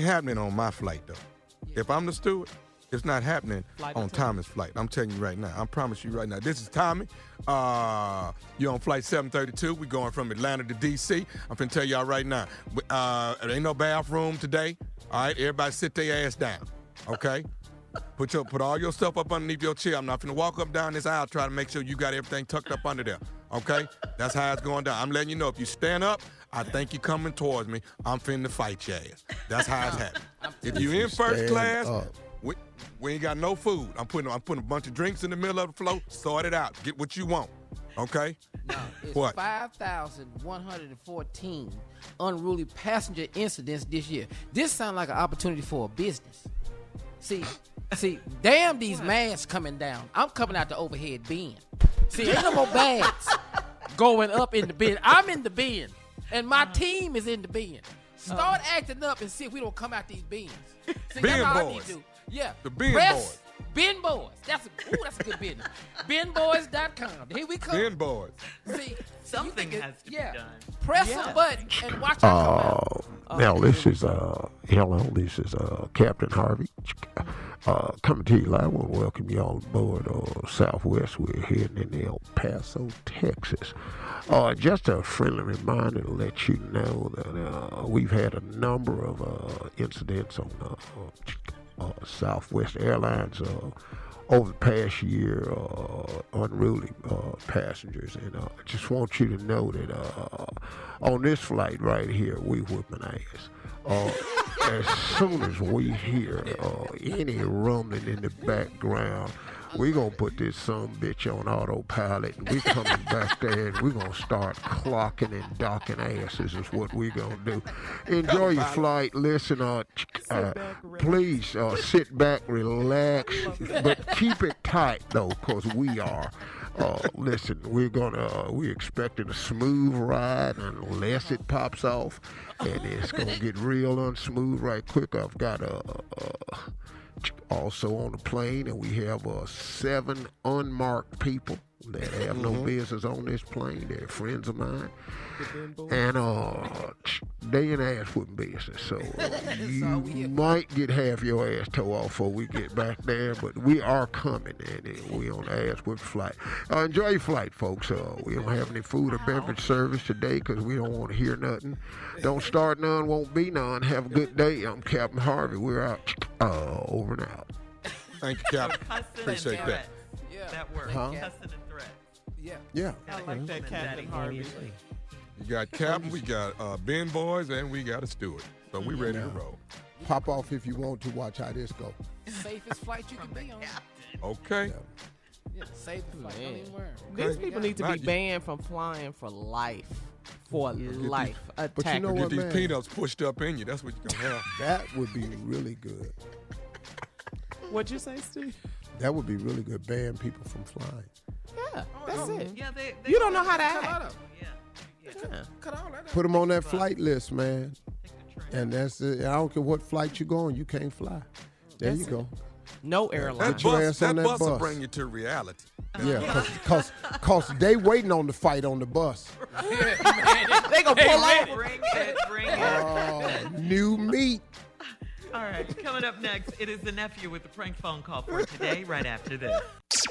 happening on my flight though. If I'm the steward, it's not happening on Tommy's flight. I'm telling you right now. I promise you right now. This is Tommy. You're on flight 732. We're going from Atlanta to D.C. I'm finna tell y'all right now. There ain't no bathroom today. All right, everybody sit their ass down. Okay. Put all your stuff up underneath your chair. I'm not finna walk up down this aisle try to make sure you got everything tucked up under there. Okay? That's how it's going down. I'm letting you know, if you stand up, I think you're coming towards me, I'm finna fight your ass. That's how it's happening. If you in first class, we ain't got no food. I'm putting a bunch of drinks in the middle of the floor. Sort it out. Get what you want. Okay? No, it's what? 5,114 unruly passenger incidents this year. This sounds like an opportunity for a business. See, damn these masks coming down. I'm coming out the overhead bin. See, ain't no more bags going up in the bin. I'm in the bin, and my team is in the bin. Start acting up and see if we don't come out these bins. See, bin that's all boys. I need to do. Yeah. The bin boys. Bin boys. That's a good business. Binboys.com. Here we come. Bin boys. See, something has to be done. Press a button and watch it come out. Now this is Captain Harvey coming to you live. I want to welcome you all aboard Southwest. We're heading in El Paso, Texas. Just a friendly reminder to let you know that we've had a number of incidents on Southwest Airlines over the past year, unruly passengers. And I just want you to know that on this flight right here, we whipping ass. As soon as we hear any rumbling in the background, we gonna put this bitch on autopilot, and we coming back there, and we gonna start clocking and docking asses is what we gonna do. Enjoy your flight. Listen, please sit back, relax, but keep it tight though, cause we are. Listen, we're expecting a smooth ride unless it pops off, and it's gonna get real unsmooth right quick. I've got also on the plane, and we have 7 unmarked people that have no business on this plane. They're friends of mine, and they in ass whooping business. So you might get half your ass tore off before we get back there, but we are coming, and we on the ass whooping flight. Enjoy your flight, folks. We don't have any food or beverage service today because we don't want to hear nothing. Don't start none, won't be none. Have a good day. I'm Captain Harvey. We're out. Over and out. Thank you, Captain. Appreciate that. Yeah. That word. Cussing and threat. Yeah. I like that, Captain Harvey. You got Captain, we got Ben Boys, and we got a steward. So we ready to roll. Pop off if you want to. Watch how this go. Safest flight you can be on. Okay. Yeah, safest flight. Don't even worry. These people need to be banned from flying for life. For life. But you know what, get these man? peanuts pushed up in you. That's what you're going to have. That would be really good. What'd you say, Steve? That would be really good. Ban people from flying. Yeah, that's it. Yeah, they you don't know how to act. Put them on that flight list, man. And that's it. I don't care what flight you go on, you can't fly. There you go. No airline. Put your ass on that bus will bus. bring you to reality. Yeah, cause they waiting on the fight on the bus. They gonna pull out. Bring it. New meat. All right, coming up next, it is the nephew with the prank phone call for today, right after this.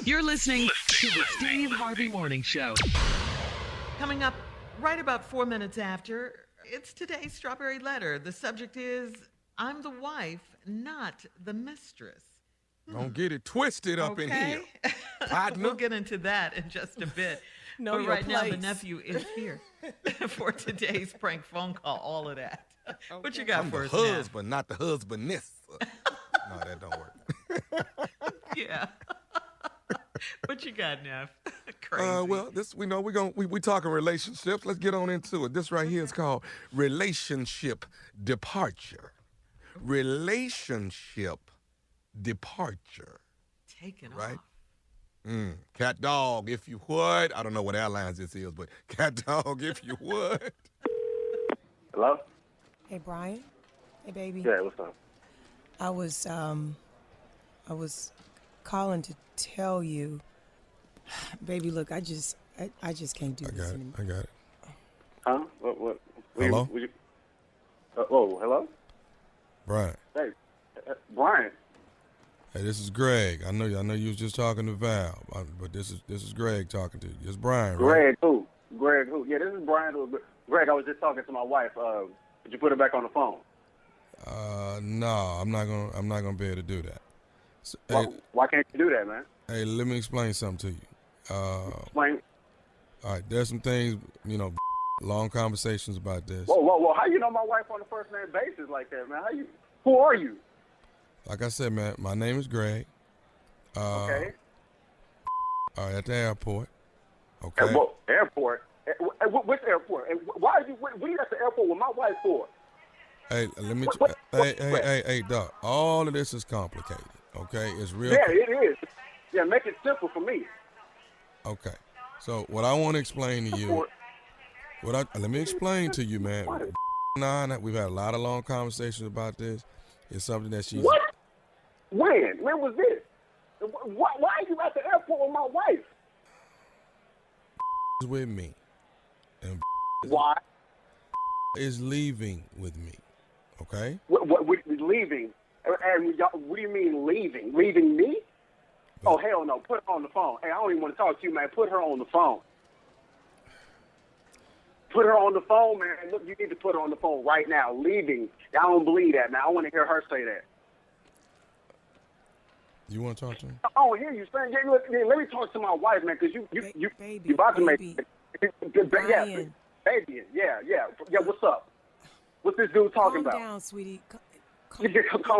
You're listening to the Steve Harvey Morning Show. Coming up right about 4 minutes after, it's today's Strawberry Letter. The subject is, I'm the wife, not the mistress. Don't get it twisted up in here. We'll get into that in just a bit. Know but your right now, the place. nephew is here for today's prank phone call, all of that. What you got I'm for the us now? husband, not the husbandess. No, that don't work. Yeah. What you got, Neff? Crazy. Well, we talking relationships. Let's get on into it. This right here is called relationship departure. Relationship departure. Taking right? off. Cat dog, if you would. I don't know what airlines this is, but cat dog, if you would. Hello? Hey, Brian. Hey, baby. Yeah, what's up? I was calling to tell you, baby, look, I just can't do this anymore. I got it. Huh? What? Hello? Hello? Brian. Hey, Brian. Hey, this is Greg. I know you was just talking to Val, but this is Greg talking to you. It's Brian, right? Greg who? Yeah, this is Brian. Greg, I was just talking to my wife. Did you put her back on the phone? No, I'm not gonna be able to do that. So, why can't you do that, man? Hey, let me explain something to you. Explain. All right, there's some things, long conversations about this. Whoa! How you know my wife on a first name basis like that, man? Who are you? Like I said, man, my name is Greg. Okay. All right, at the airport. Okay. Airport? Which airport? And why are you? What are you at the airport with my wife for? Hey, let me. Hey, Doc. All of this is complicated. Okay, it's real. Yeah, it is. Yeah, make it simple for me. Okay. So what I want to explain to you, let me explain to you, man. We've had a lot of long conversations about this. It's something that she's. What? When was this? Why are you at the airport with my wife? With me. And why? Is leaving with me. Okay? What leaving? And what do you mean leaving? Leaving me? Oh, hell no. Put her on the phone. Hey, I don't even want to talk to you, man. Put her on the phone. Put her on the phone, man. Look, you need to put her on the phone right now. Leaving. I don't believe that, man. I want to hear her say that. You want to talk to her? I don't hear you saying. Yeah, let me talk to my wife, man, because you about to make. Brian. Baby. Yeah. What's up? What's this dude talking about? Calm down, sweetie. Calm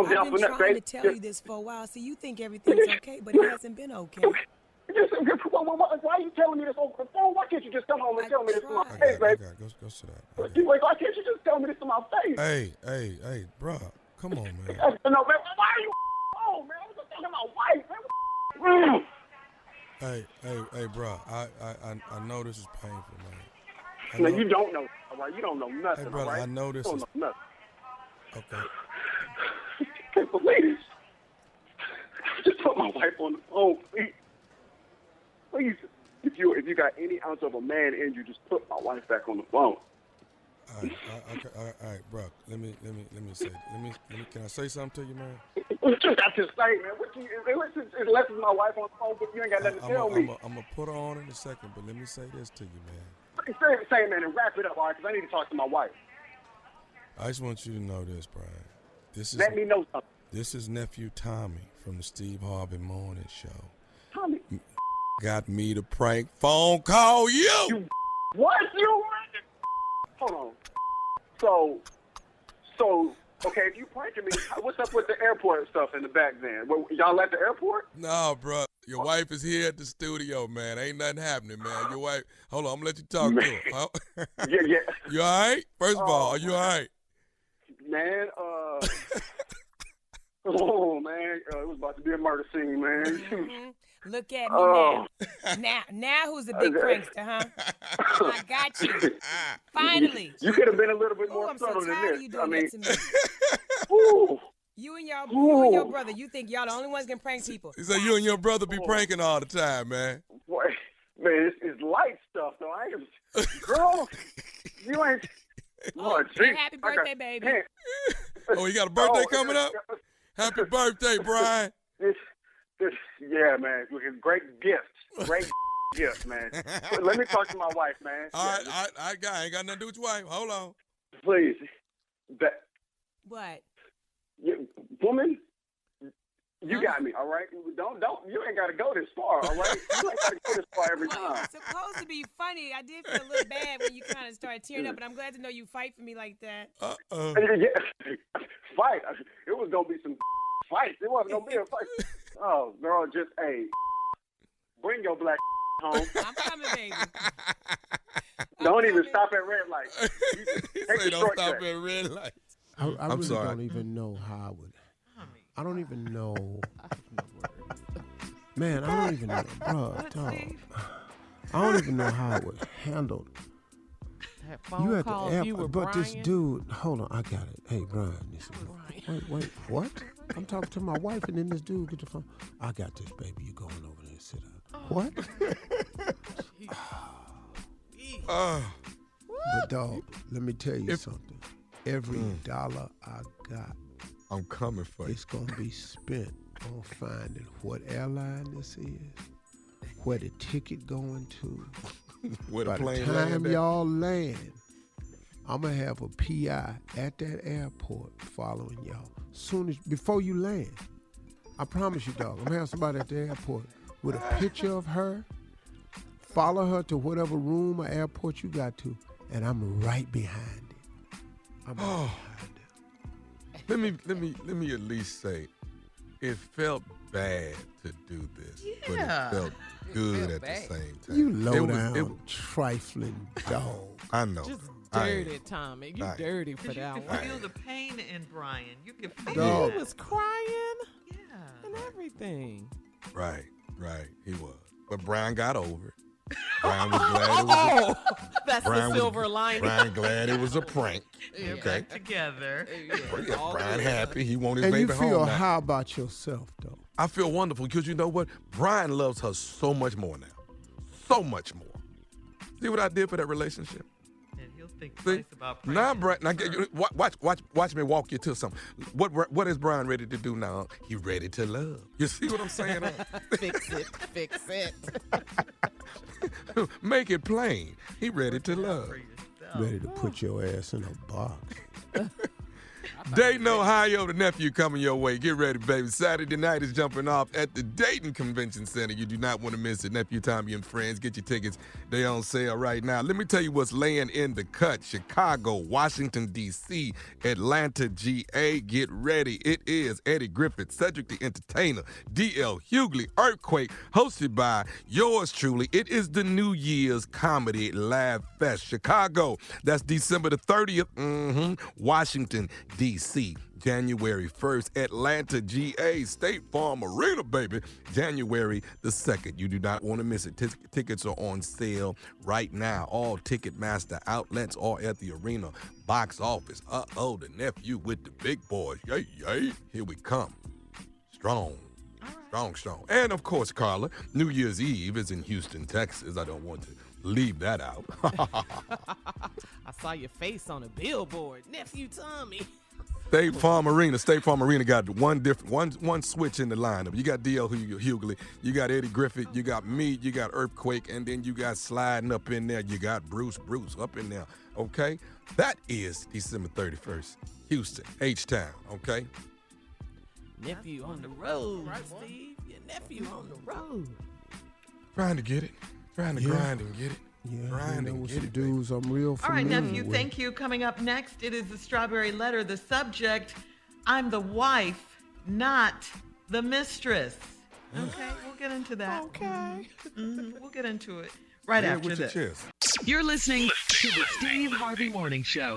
down I've for been nothing. trying to tell you this for a while. See, you think everything's okay, but it hasn't been okay. Why are you telling me this over the phone? Why can't you just come home and tell me this to my face, baby? Go sit down. Why can't you just tell me this to my face? Hey, bro. Come on, man. No, man. Why are you on, man? I was just talking to my wife, man. Hey, bro. I know this is painful, man. No, you don't know. All right? You don't know nothing. Hey, brother, right? I know this you is. don't know nothing. Okay. Can't believe this. Just put my wife on the phone, please. Please, if you got any ounce of a man in you, just put my wife back on the phone. All right, bro. Let me say. Can I say something to you, man? What you got to say, man? Unless it's my wife on the phone, but you ain't got nothing to tell me. I'm gonna put her on in a second, but let me say this to you, man. Say, man, and wrap it up, all right? Because I need to talk to my wife. I just want you to know this, Brian. Let me know something. This is nephew Tommy from the Steve Harvey Morning Show. Tommy got me to prank phone call you. What? You? Hold on. So, okay, if you pranking me, what's up with the airport stuff in the back then? Y'all at the airport? No, bro. Your wife is here at the studio, man. Ain't nothing happening, man. Your wife, hold on, I'm going to let you talk to her. Yeah. You all right? First of all, are you all right? Man, oh, man, it was about to be a murder scene, man. Mm-hmm. Look at me now. Now who's the big prankster, huh? I got you. Finally. You could have been a little bit more subtle than this. Of you doing that to me. Ooh. You and your brother, you think y'all the only ones can prank people. He said you and your brother be pranking all the time, man. Boy, man, it's light stuff, though. Girl, you ain't. Oh, happy birthday, baby. Oh, you got a birthday coming up? Happy birthday, Brian. Yeah, man. Great gifts. Great gifts, man. Let me talk to my wife, man. All right, I ain't got nothing to do with your wife. Hold on. Please. What? Woman, You got me, all right? Don't. You ain't got to go this far, all right? You ain't got to go this far every time. It's supposed to be funny. I did feel a little bad when you kind of started tearing up, but I'm glad to know you fight for me like that. Yeah. Fight. It was going to be some fights. It wasn't going to be a fight. Oh, girl, just, hey, bring your black home. I'm coming, baby. Don't even stop at red lights. Take the don't stop shortcut. at red lights. I really sorry. don't even know how I would. I don't even know. Man, I don't even know, bro. Dog. I don't even know how I would handle. That phone You at the call, airport, you were but Brian? this dude. Hold on, I got it. Hey, Brian. Wait, what? I'm talking to my wife, and then this dude get the phone. I got this, baby. You going over there and sit down. What? But dog, let me tell you something. Every dollar I got, I'm coming for you. it's gonna be spent on finding what airline this is, where the ticket going to. Where the By the plane time land at? y'all land, I'm gonna have a PI at that airport following y'all. Before you land, I promise you, dog. I'm gonna have somebody at the airport with a picture of her. Follow her to whatever room or airport you got to, and I'm right behind it. I'm right behind it. Let me at least say, it felt bad to do this, but it felt good at the same time. You low down, trifling dog. I know. Just dirty, Tommy. You dirty for that You one. could feel the pain in Brian. You could feel Dog. it. He was crying Yeah. and everything. Right, he was. But Brian got over it. Brian was glad it was That's Brian the silver lining. Brian glad it was a prank. They're Okay. back together. Brian happy. He wanted his And you baby feel home now. how about yourself, though? I feel wonderful because you know what? Brian loves her so much more now. So much more. See what I did for that relationship? And he'll think twice about Now, pranking. Brian, watch me walk you to something. What is Brian ready to do now? He ready to love. You see what I'm saying? Fix it. Make it plain. He ready to love. Ready to put your ass in a box. Dayton, Ohio, the nephew coming your way. Get ready, baby. Saturday night is jumping off at the Dayton Convention Center. You do not want to miss it. Nephew Tommy and friends, get your tickets. They're on sale right now. Let me tell you what's laying in the cut. Chicago, Washington, D.C., Atlanta, G.A. Get ready. It is Eddie Griffith, Cedric the Entertainer, D.L. Hughley, Earthquake, hosted by yours truly. It is the New Year's Comedy Live Fest. Chicago, that's December the 30th. Washington, D.C., January 1st. Atlanta, GA, State Farm Arena, baby, January the 2nd. You do not want to miss it. Tickets are on sale right now. All Ticketmaster outlets are at the arena. Box office. The nephew with the big boys. Yay. Here we come. Strong. Strong. And, of course, Carla, New Year's Eve is in Houston, Texas. I don't want to leave that out. I saw your face on a billboard. Nephew Tommy. State Farm Arena got one switch in the lineup. You got D.L. Hughley, you got Eddie Griffith, you got me, you got Earthquake, and then you got sliding up in there. You got Bruce up in there. Okay, that is December 31st, Houston, H-Town. Okay. Nephew on the road, Steve. Your nephew on the road. Trying to get it. Trying to grind and get it. Yeah, Grind you know, and with get some it. dudes I'm real All familiar right, nephew, with. thank you. Coming up next, it is the Strawberry Letter. The subject, I'm the wife, not the mistress. Okay, we'll get into that. Okay. We'll get into it right after with your this. chest. You're listening to the Steve Harvey Morning Show.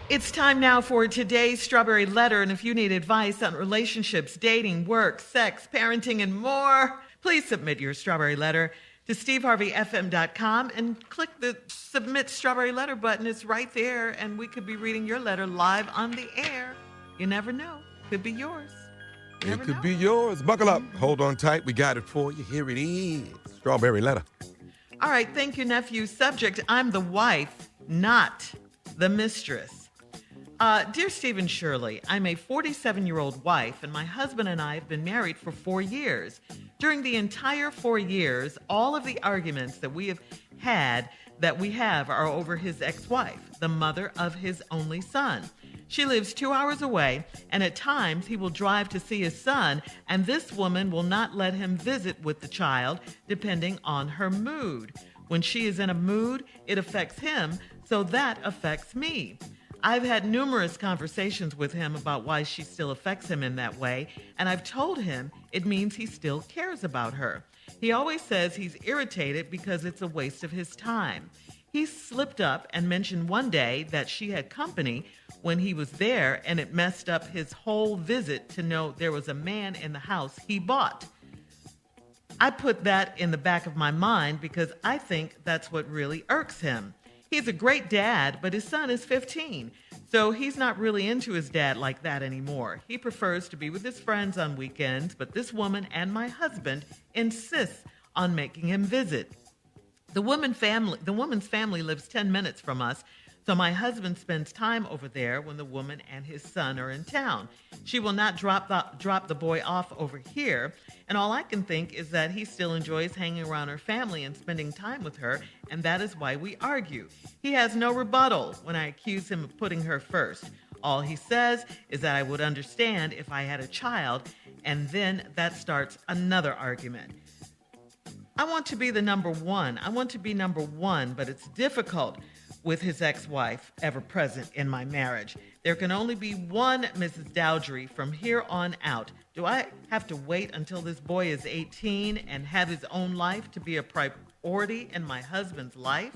It's time now for today's Strawberry Letter, and if you need advice on relationships, dating, work, sex, parenting, and more, please submit your Strawberry Letter to steveharveyfm.com and click the Submit Strawberry Letter button. It's right there, and we could be reading your letter live on the air. You never know. Could be yours. It could be yours. Buckle up. Hold on tight. We got it for you. Here it is. Strawberry Letter. All right, thank you, nephew. Subject, I'm the wife, not the mistress. Dear Stephen Shirley, I'm a 47-year-old wife, and my husband and I have been married for 4 years. During the entire 4 years, all of the arguments that we have are over his ex-wife, the mother of his only son. She lives 2 hours away, and at times he will drive to see his son, and this woman will not let him visit with the child, depending on her mood. When she is in a mood, it affects him, so that affects me. I've had numerous conversations with him about why she still affects him in that way, and I've told him it means he still cares about her. He always says he's irritated because it's a waste of his time. He slipped up and mentioned one day that she had company when he was there, and it messed up his whole visit to know there was a man in the house he bought. I put that in the back of my mind because I think that's what really irks him. He's a great dad, but his son is 15, so he's not really into his dad like that anymore. He prefers to be with his friends on weekends, but this woman and my husband insists on making him visit. The woman's family lives 10 minutes from us, so my husband spends time over there when the woman and his son are in town. She will not drop the boy off over here, and all I can think is that he still enjoys hanging around her family and spending time with her, and that is why we argue. He has no rebuttal when I accuse him of putting her first. All he says is that I would understand if I had a child, and then that starts another argument. I want to be the number one. I want to be number one, but it's difficult with his ex-wife ever present in my marriage. There can only be one Mrs. Dowdry from here on out. Do I have to wait until this boy is 18 and have his own life to be a priority in my husband's life?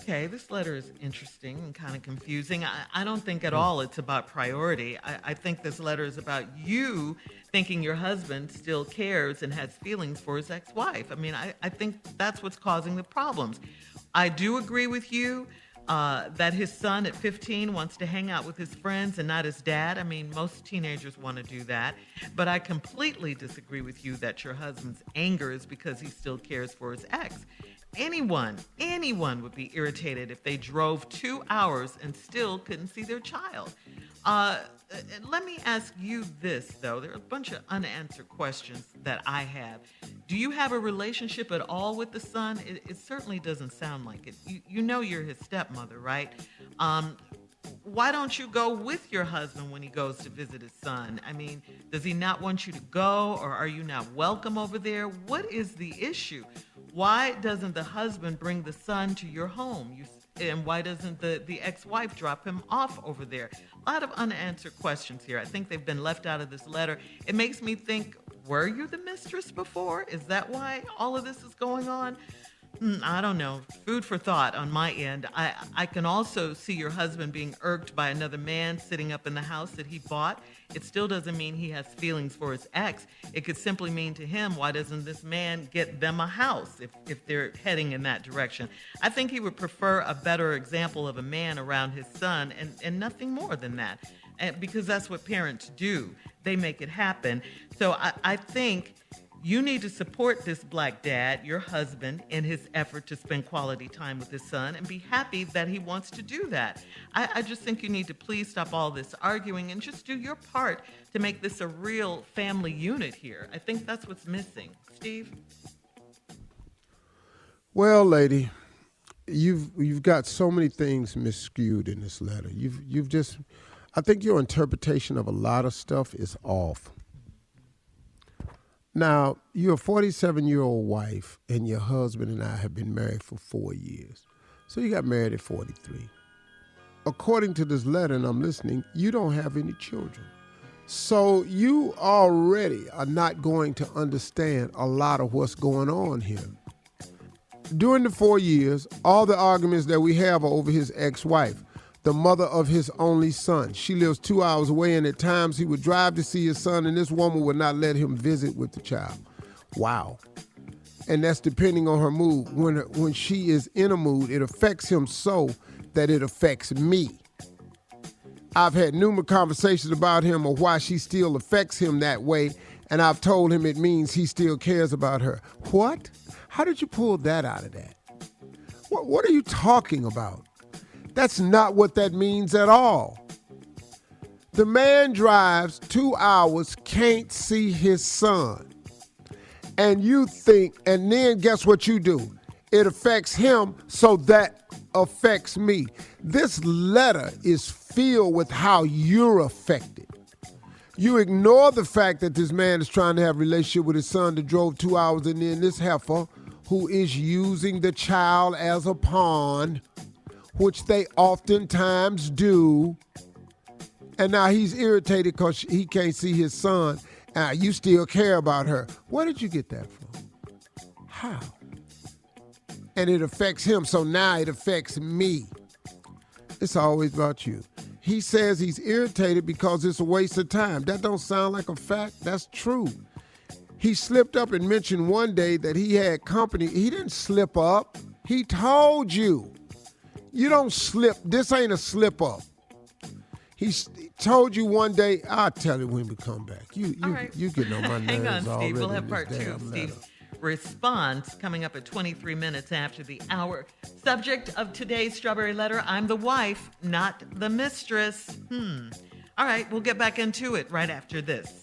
Okay, this letter is interesting and kind of confusing. I don't think at all it's about priority. I think this letter is about you thinking your husband still cares and has feelings for his ex-wife. I mean, I think that's what's causing the problems. I do agree with you that his son at 15 wants to hang out with his friends and not his dad. I mean, most teenagers want to do that. But I completely disagree with you that your husband's anger is because he still cares for his ex. Anyone would be irritated if they drove 2 hours and still couldn't see their child. Let me ask you this, though. There are a bunch of unanswered questions that I have. Do you have a relationship at all with the son? It certainly doesn't sound like it. You know you're his stepmother, right? Why don't you go with your husband when he goes to visit his son? I mean, does he not want you to go, or are you not welcome over there? What is the issue? Why doesn't the husband bring the son to your home? And why doesn't the ex-wife drop him off over there? A lot of unanswered questions here. I think they've been left out of this letter. It makes me think, were you the mistress before? Is that why all of this is going on? I don't know. Food for thought on my end. I can also see your husband being irked by another man sitting up in the house that he bought. It still doesn't mean he has feelings for his ex. It could simply mean to him, why doesn't this man get them a house if they're heading in that direction? I think he would prefer a better example of a man around his son and nothing more than that. Because that's what parents do. They make it happen. So I think you need to support this black dad, your husband, in his effort to spend quality time with his son and be happy that he wants to do that. I just think you need to please stop all this arguing and just do your part to make this a real family unit here. I think that's what's missing. Steve? Well, lady, you've got so many things miscued in this letter. You've just, I think your interpretation of a lot of stuff is off. Now, you're a 47-year-old wife, and your husband and I have been married for 4 years. So you got married at 43. According to this letter, and I'm listening, you don't have any children. So you already are not going to understand a lot of what's going on here. During the 4 years, all the arguments that we have are over his ex-wife, the mother of his only son. She lives 2 hours away, and at times he would drive to see his son, and this woman would not let him visit with the child. Wow. And that's depending on her mood. When she is in a mood, it affects him so that it affects me. I've had numerous conversations about him of why she still affects him that way, and I've told him it means he still cares about her. What? How did you pull that out of that? What are you talking about? That's not what that means at all. The man drives 2 hours, can't see his son. And you think, and then guess what you do? It affects him, so that affects me. This letter is filled with how you're affected. You ignore the fact that this man is trying to have a relationship with his son that drove 2 hours, and then this heifer who is using the child as a pawn, which they oftentimes do. And now he's irritated because he can't see his son. You still care about her. Where did you get that from? How? And it affects him, so now it affects me. It's always about you. He says he's irritated because it's a waste of time. That don't sound like a fact. That's true. He slipped up and mentioned one day that he had company. He didn't slip up. He told you. You don't slip. This ain't a slip up. He told you one day. I'll tell you when we come back. You get on my nerves. Hang on, already. Steve. We'll have part two of Steve's response coming up at 23 minutes after the hour. Subject of today's Strawberry Letter: I'm the wife, not the mistress. All right, we'll get back into it right after this.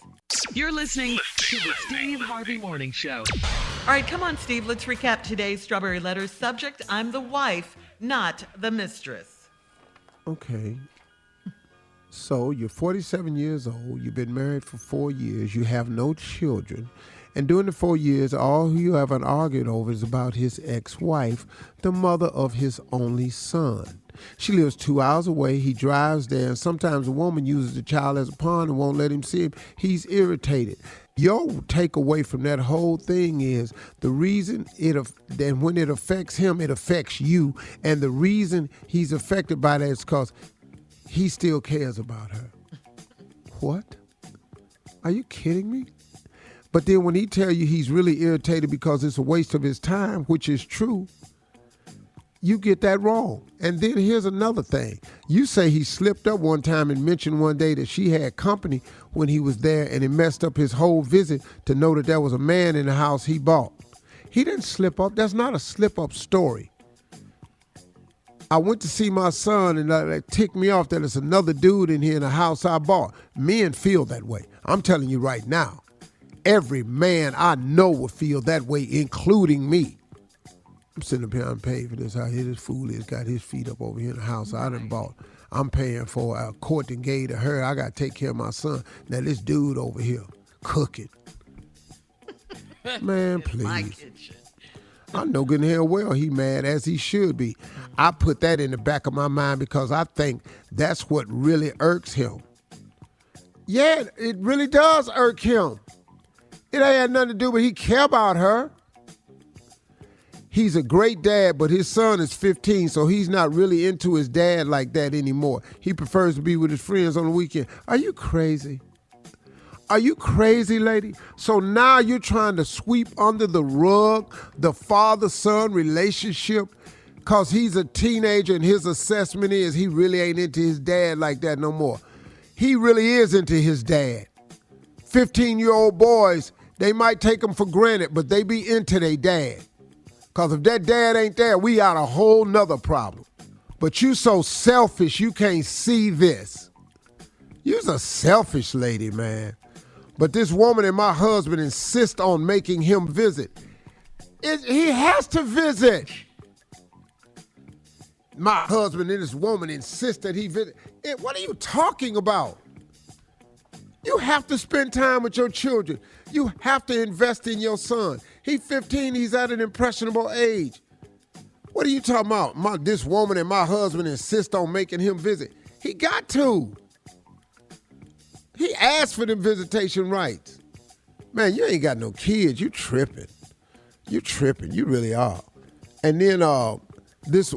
You're listening to the Steve Harvey Morning Show. All right, come on, Steve. Let's recap today's Strawberry Letter. Subject: I'm the wife, not the mistress. Okay. So you're 47 years old. You've been married for 4 years. You have no children. And during the 4 years, all you haven't argued over is about his ex-wife, the mother of his only son. She lives 2 hours away. He drives there, and sometimes a woman uses the child as a pawn and won't let him see him. He's irritated. Your takeaway from that whole thing is the reason then when it affects him, it affects you. And the reason he's affected by that is because he still cares about her. What? Are you kidding me? But then when he tell you he's really irritated because it's a waste of his time, which is true, you get that wrong. And then here's another thing. You say he slipped up one time and mentioned one day that she had company when he was there, and it messed up his whole visit to know that there was a man in the house he bought. He didn't slip up. That's not a slip-up story. I went to see my son, and that ticked me off that there's another dude in here in the house I bought. Men feel that way. I'm telling you right now. Every man I know will feel that way, including me. I'm sitting up here, I'm paying for this. How here this fool is, got his feet up over here in the house I done bought. I'm paying for a court and gave to her. I got to take care of my son. Now this dude over here cooking. Man, please. My kitchen. I know good and hell well he mad, as he should be. I put that in the back of my mind because I think that's what really irks him. Yeah, it really does irk him. It ain't had nothing to do with he care about her. He's a great dad, but his son is 15, so he's not really into his dad like that anymore. He prefers to be with his friends on the weekend. Are you crazy? Are you crazy, lady? So now you're trying to sweep under the rug the father-son relationship because he's a teenager and his assessment is he really ain't into his dad like that no more. He really is into his dad. 15-year-old boys, they might take them for granted, but they be into their dad. Because if that dad ain't there, we got a whole nother problem. But you so selfish, you can't see this. You's a selfish lady, man. But this woman and my husband insist on making him visit. He has to visit. My husband and this woman insist that he visit. What are you talking about? You have to spend time with your children. You have to invest in your son. He's 15, he's at an impressionable age. What are you talking about? This woman and my husband insist on making him visit. He got to. He asked for them visitation rights. Man, you ain't got no kids. You tripping. You tripping. You really are. And then this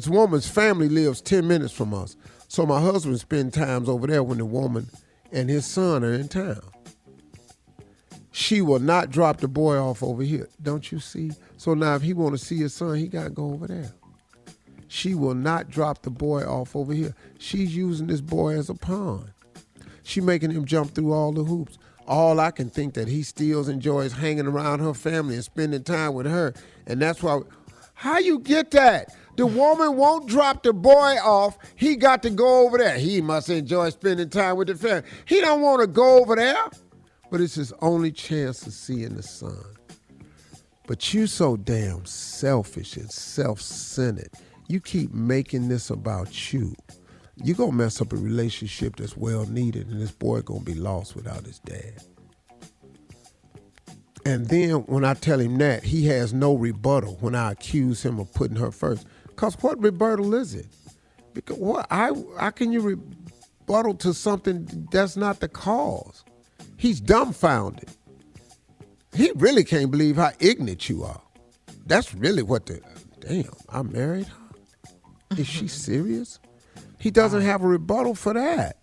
woman's family lives 10 minutes from us. So my husband spends times over there when the woman and his son are in town. She will not drop the boy off over here. Don't you see? So now if he want to see his son, he got to go over there. She will not drop the boy off over here. She's using this boy as a pawn. She making him jump through all the hoops. All I can think that he still enjoys hanging around her family and spending time with her. And that's why, how you get that? The woman won't drop the boy off. He got to go over there. He must enjoy spending time with the family. He don't want to go over there. But it's his only chance of seeing the son. But you so damn selfish and self-centered. You keep making this about you. You're going to mess up a relationship that's well needed, and this boy going to be lost without his dad. And then when I tell him that, he has no rebuttal when I accuse him of putting her first. Because what rebuttal is it? Because how can you rebuttal to something that's not the cause? He's dumbfounded. He really can't believe how ignorant you are. That's really damn, I married her? Is she serious? He doesn't have a rebuttal for that.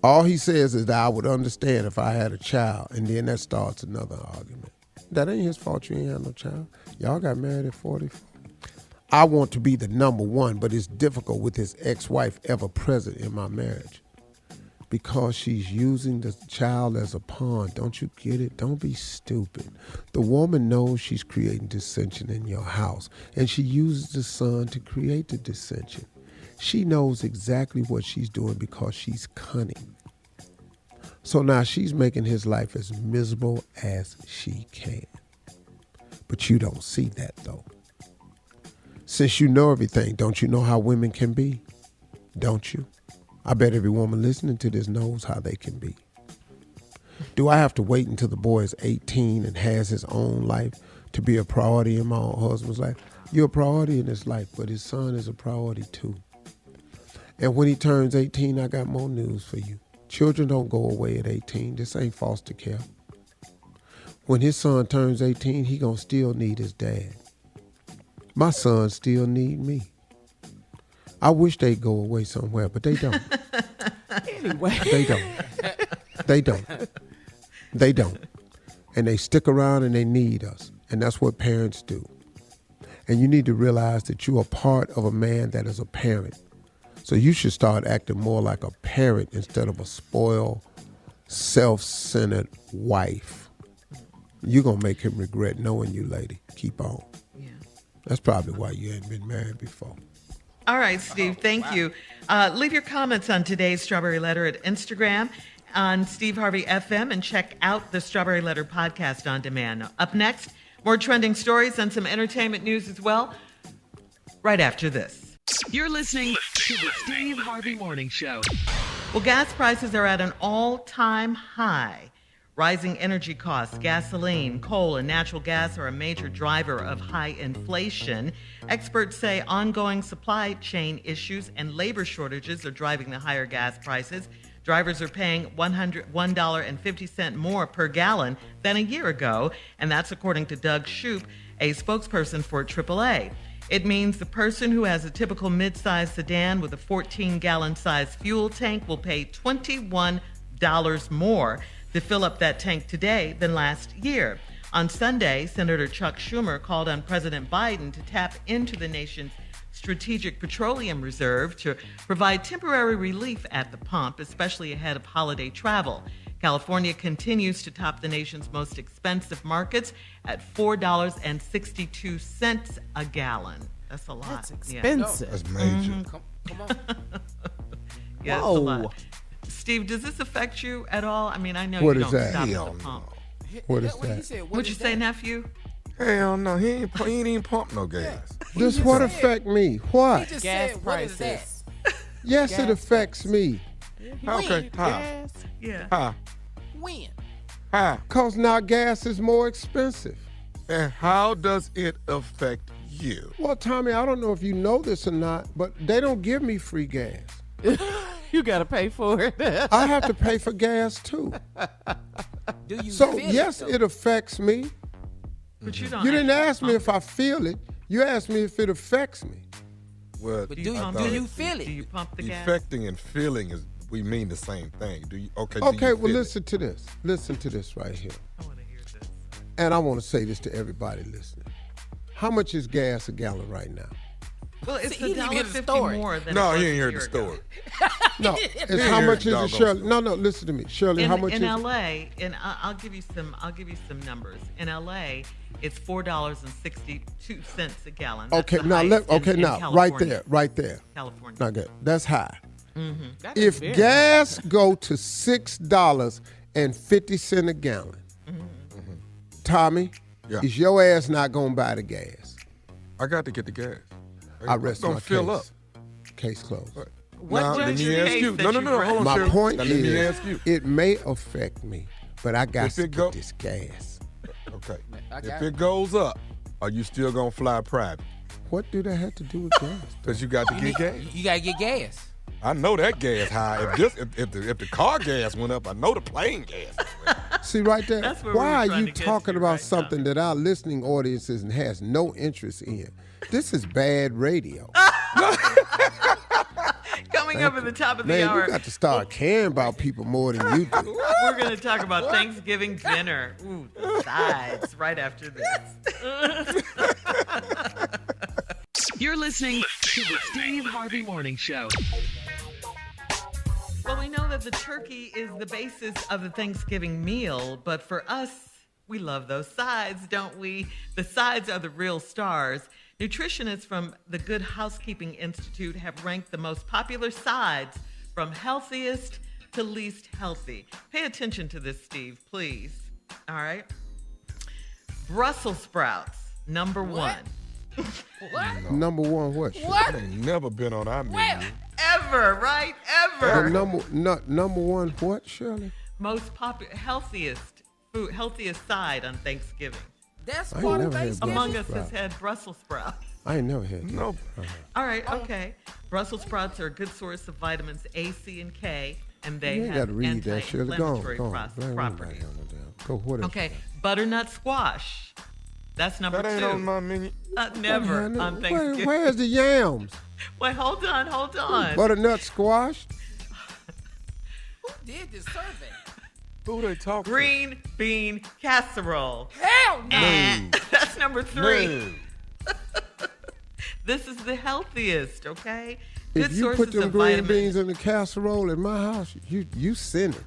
All he says is that I would understand if I had a child, and then that starts another argument. That ain't his fault you ain't had no child. Y'all got married at 44. I want to be the number one, but it's difficult with his ex-wife ever present in my marriage because she's using the child as a pawn. Don't you get it? Don't be stupid. The woman knows she's creating dissension in your house, and she uses the son to create the dissension. She knows exactly what she's doing because she's cunning. So now she's making his life as miserable as she can. But you don't see that, though. Since you know everything, don't you know how women can be? Don't you? I bet every woman listening to this knows how they can be. Do I have to wait until the boy is 18 and has his own life to be a priority in my husband's life? You're a priority in his life, but his son is a priority too. And when he turns 18, I got more news for you. Children don't go away at 18. This ain't foster care. When his son turns 18, he gonna still need his dad. My sons still need me. I wish they'd go away somewhere, but they don't. Anyway. They don't. They don't. They don't. And they stick around and they need us. And that's what parents do. And you need to realize that you are part of a man that is a parent. So you should start acting more like a parent instead of a spoiled, self-centered wife. You're going to make him regret knowing you, lady. Keep on. Yeah. That's probably why you ain't been married before. All right, Steve, thank you. Leave your comments on today's Strawberry Letter at Instagram on Steve Harvey FM and check out the Strawberry Letter podcast on demand. Up next, more trending stories and some entertainment news as well, right after this. You're listening to the Steve Harvey Morning Show. Well, gas prices are at an all-time high. Rising energy costs, gasoline, coal, and natural gas are a major driver of high inflation. Experts say ongoing supply chain issues and labor shortages are driving the higher gas prices. Drivers are paying $101.50 more per gallon than a year ago, and that's according to Doug Shoup, a spokesperson for AAA. It means the person who has a typical mid-size sedan with a 14-gallon size fuel tank will pay $21 more to fill up that tank today than last year. On Sunday, Senator Chuck Schumer called on President Biden to tap into the nation's strategic petroleum reserve to provide temporary relief at the pump, especially ahead of holiday travel. California continues to top the nation's most expensive markets at $4.62 a gallon. That's a lot. That's expensive. Yeah. That's major. Mm-hmm. Come on. Yeah, Whoa. it's a lot. Steve, does this affect you at all? I mean, I know What you is don't that? stop Hell at the pump. What is that? What'd you say, nephew? Hell no, he ain't even pump no gas. Does what affect me? What? Gas prices. Yes, Gas it affects me. Okay, how? Gas. Yeah. How? When? How? Because now gas is more expensive. And how does it affect you? Well, Tommy, I don't know if you know this or not, but they don't give me free gas. You got to pay for it. I have to pay for gas too. Do you So feel yes, it it affects me. But you don't. You didn't actually ask me pump if I feel it. You asked me if it affects me. Well, But I do thought you it- feel Do you it? pump the gas? affecting and feeling we mean the same thing. Do you? Okay. Okay, do you well, feel listen to this. Listen to this right here. I want to hear this. And I want to say this to everybody listening. How much is gas a gallon right now? Well, it's See, he didn't hear the $1.50 story. more than No, it was he ain't a heard year the ago. story. No, it's how hear much the is it, doggone Shirley? story. No, listen to me, Shirley. How much in is LA? And I'll give you some numbers. In LA, it's $4.62 a gallon. That's Okay, the now highest in right California. there. California. Now, good. That's high. That is If very gas go to $6.50 a gallon, Tommy, is your ass not going to buy the gas? I got to get the gas. I rest my case. Fill up. Case closed. What let me ask you. No. Hold on, my Shirley. point let is, me ask you. it may affect me, but I got to get this gas. Okay. If it goes up, are you still going to fly private? What do that have to do with gas? Because you got to get gas. You got to get gas. I know that gas high. If the car gas went up, I know the plane gas went up. See right there, That's where why we're are you trying to get talking to about right something that our listening audience has no interest in? This is bad radio. Coming up at the top of the Man, hour. you got to start caring about people more than you do. We're going to talk about Thanksgiving dinner. Ooh, the sides right after this. You're listening to the Steve Harvey Morning Show. Well, we know that the turkey is the basis of the Thanksgiving meal, but for us, we love those sides, don't we? The sides are the real stars. Nutritionists from the Good Housekeeping Institute have ranked the most popular sides from healthiest to least healthy. Pay attention to this, Steve, please. All right. Brussels sprouts, number one. What? Number one, what? What? I ain't never been on our menu. Ever, right? Ever. Number one, what, Shirley? Most popular, healthiest side on Thanksgiving. That's I ain't part of never had Thanksgiving. Among Brussels us has sprouts. had Brussels sprouts. I ain't never had that. No. All right, okay. Brussels sprouts are a good source of vitamins A, C, and K, and they You ain't got have to read that, Shirley. Go anti-inflammatory on. properties. Go, what is Okay, butternut squash. That's number That ain't two. on my menu. Never on Thanksgiving. Where's the yams? Wait, hold on. Butternut squash? Who did this survey? Who they talking? Green bean casserole. Hell no. That's number three. No. This is the healthiest, okay? If Good you put sources them of green vitamins. beans in the casserole at my house, you sinning.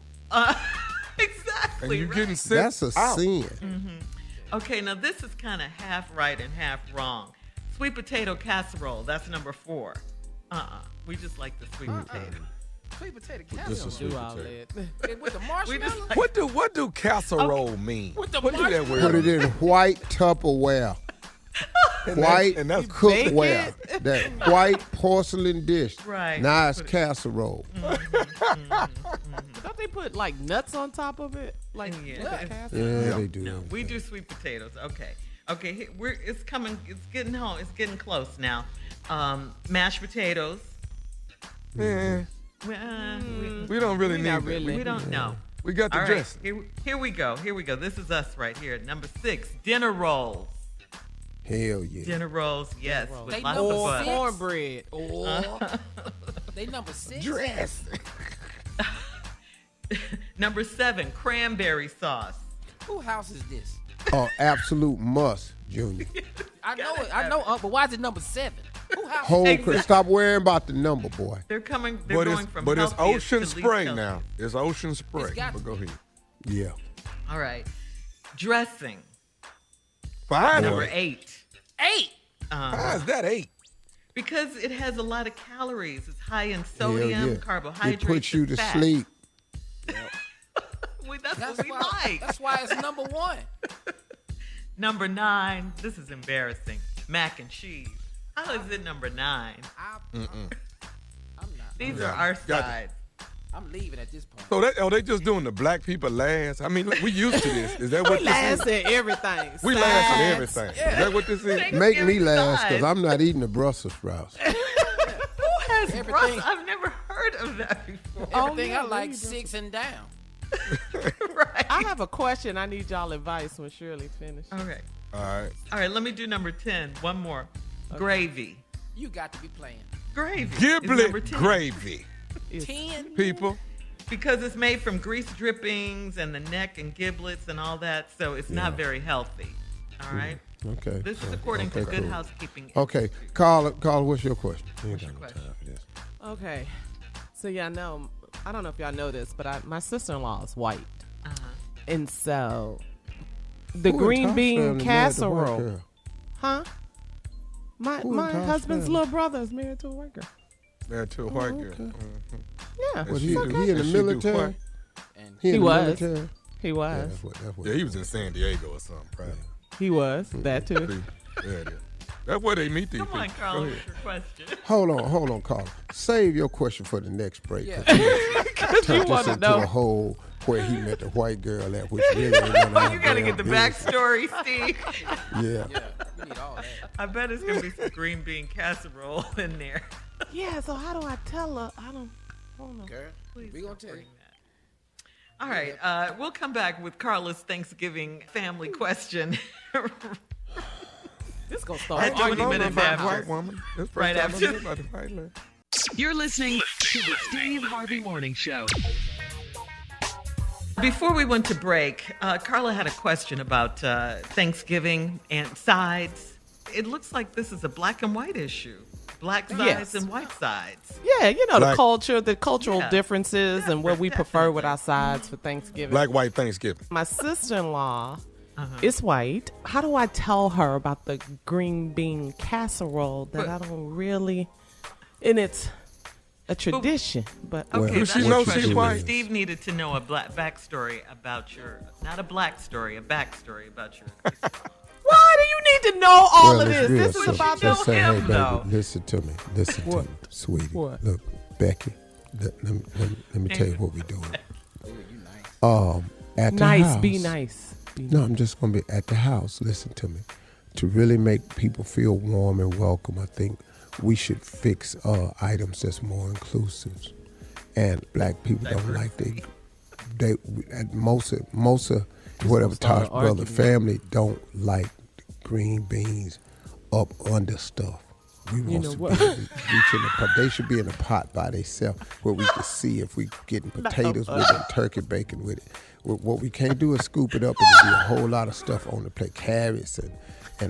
Exactly. And you right. getting sick. That's a out. sin. Okay, now this is kind of half right and half wrong. Sweet potato casserole, that's number 4. We just like the sweet potato. Sweet potato This is casserole. sweet Do all potato. that. With the marshmallow? What do casserole mean? With the What do that marshmallow? Put word? it in white Tupperware. White and that's cookware. That white porcelain dish. Right. Now it's casserole. Don't they put like nuts on top of it? Like Yeah. Yeah, they do. No, we do sweet potatoes. Okay. It's coming. It's getting home. It's getting close now. Mashed potatoes. Yeah. We don't really need not that. really. We don't know. We got the All right. dressing. Here we go. This is us right here. Number 6, dinner rolls. Hell yeah. Dinner rolls, yes, with They lots of number butter. 6. cornbread. They number 6. Dress. Number 7, cranberry sauce. Who house is this? Oh, absolute must, Junior. I know, but why is it number 7? Who house? Stop worrying about the number, boy. They're going But from it's healthiest Ocean to least Spray healthy. now. It's Ocean Spray. It's got But go ahead. Yeah. All right. Dressing. Fine. Number 8. 8. Why is that 8? Because it has a lot of calories. It's high in Hell sodium, yeah. carbohydrates, It puts you and to fat. sleep. That's That's what we why. like. That's why it's number 1. Number 9. This is embarrassing. Mac and cheese. How is it number 9? I'm not. These are our Got it. sides. I'm leaving at this point. So they just doing the black people last? I mean, look, we used to this. Is that what We this last is? at everything. We last at Sides. everything. Is that what this is? Make me last sides. because I'm not eating the Brussels sprouts. Who has Everything. Brussels? I've never heard of that before. Everything yeah, I like we 6 and down. Right. I have a question. I need y'all advice when Shirley finishes. Okay. All right. Let me do number 10. One more. Gravy. You got to be playing. Gravy. is number Giblet 10. gravy, 10. people. Because it's made from grease drippings and the neck and giblets and all that, so it's not very healthy. All right? Okay. This is according to Good cool. Housekeeping. Okay. Carl, what's your question? You ain't What's your got no question? time for this. Okay. So y'all know, I don't know if y'all know this, but my sister-in-law is white. Uh-huh. And so the Who in green Tom's bean family married the white casserole. girl? Huh? My Who in Tom's husband's family? little brother is married to a white girl. Married to a white girl. okay. Yeah. What She he do- do? He in the she do military? what? And He in He the was. military? He was. Yeah, he was in San Diego or something, probably. He was. That too. Yeah, it is. That's where they meet these Come on, people. Carla, what's your question? Hold on, Carla. Save your question for the next break. Yeah. Turn this into a whole where he met the white girl at, which really ain't none of our You got to get the business. backstory, Steve. Yeah. Yeah, we need all that. I bet it's going to be some green bean casserole in there. Yeah, so how do I tell her? I don't know. Girl, Please we gonna don't tell you. bring that. All right, we'll come back with Carla's Thanksgiving family question. This gonna start. At 20 minutes after. White woman. That's Right first time after. I knew about the white lady. You're listening to the Steve Harvey Morning Show. Before we went to break, Carla had a question about Thanksgiving and sides. It looks like this is a black and white issue. Black sides Yes. and white sides. Yeah, you know, Black- the cultural Yeah. differences and what we prefer with our sides for Thanksgiving. Black, white Thanksgiving. My sister-in-law is white. How do I tell her about the green bean casserole that I don't really, and it's a tradition, but Okay, Does that's she your know question. she's white? Steve needed to know a backstory about your, not a black story, a backstory about your. why do you need to know all of it's this? real This is simple. about Just say, hey, him, baby, though. listen to me. Listen to What? me, sweetie. What? Look, Becky, let me tell you what we're doing. At the nice. house. Be nice. No, I'm just going to be at the house. Listen to me. To really make people feel warm and welcome, I think we should fix items that's more inclusive. And black people don't like they most of whatever start Tosh an brother argument. family don't like green beans up under stuff. We want know to what? reach in the pot. They should be in a pot by themselves where we can see if we getting potatoes with it, turkey bacon with it. What we can't do is scoop it up and there'll be a whole lot of stuff on the plate, carrots and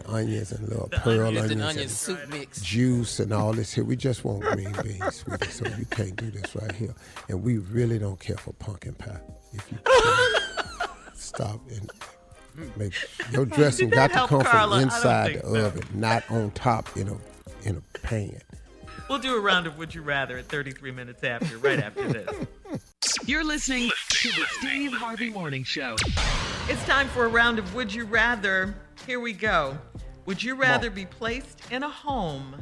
onions and little pearl Just an onions onion and soup mix. juice and all this here. We just want green beans, sweetie, so you can't do this right here. And we really don't care for pumpkin pie. If you stop and make your dressing Did that got to help, come Carla? I from don't inside think the so. oven, not on top in a pan. We'll do a round of Would You Rather at 33 minutes after, right after this. You're listening to the Steve Harvey Morning Show. It's time for a round of Would You Rather. Here we go. Would you rather be placed in a home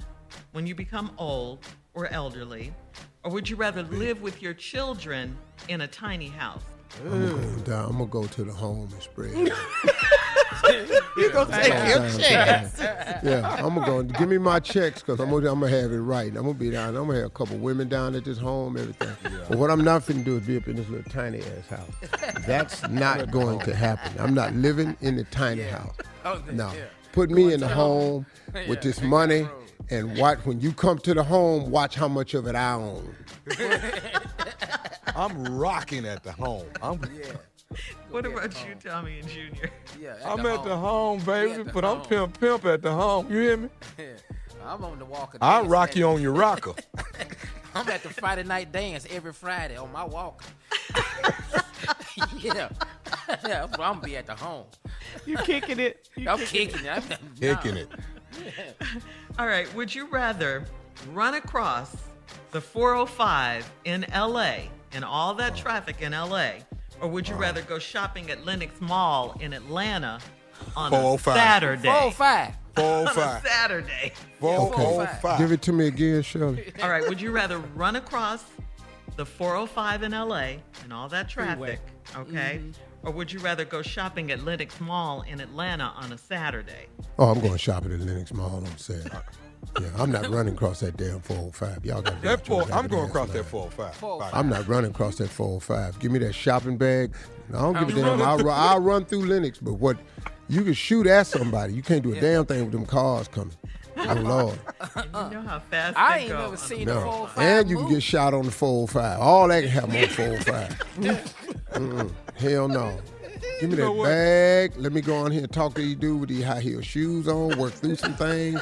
when you become old or elderly, or would you rather live with your children in a tiny house? I'm gonna go to the home and spread. You gonna take your chance? Yeah, I'm gonna go. Give me my checks because I'm gonna have it right. I'm gonna be down. I'm gonna have a couple women down at this home, everything. But what I'm not finna do is be up in this little tiny ass house. That's not going to happen. I'm not living in the tiny house. No, put me in the home with this money, and watch when you come to the home. Watch how much of it I own. I'm rocking at the home. What about you, Tommy and Junior? Yeah, I'm at the home, baby, at the but I'm home. pimp at the home. You hear me? I'm on the walker. I'll rock you on your rocker. I'm at the Friday night dance every Friday on my walker. yeah, I'm gonna be at the home. You kicking it? I'm kicking it. Kicking it. All right, would you rather run across the 405 in L.A. and all that traffic in L.A., or would you rather go shopping at Lenox Mall in Atlanta on a 405. Saturday? 405. On a 405. Saturday. 405. Give it to me again, Shirley. All right, would you rather run across the 405 in L.A. and all that traffic, okay? Or would you rather go shopping at Lenox Mall in Atlanta on a Saturday? Oh, I'm going shopping at Lenox Mall on Saturday. Yeah, I'm not running across that damn 405. Y'all got I'm going across that 405. I'm not running across that 405. Give me that shopping bag. I don't give a damn. I'll run through Lenox, but what you can shoot at somebody. You can't do a damn thing with them cars coming. Oh Lord. And you know how fast I they ain't go. never seen the No. 405 And you can move. get shot on the 405. All that can happen on the 405. Hell no. Give me that bag. Let me go on here and talk to these dude with these high heel shoes on, work through some things,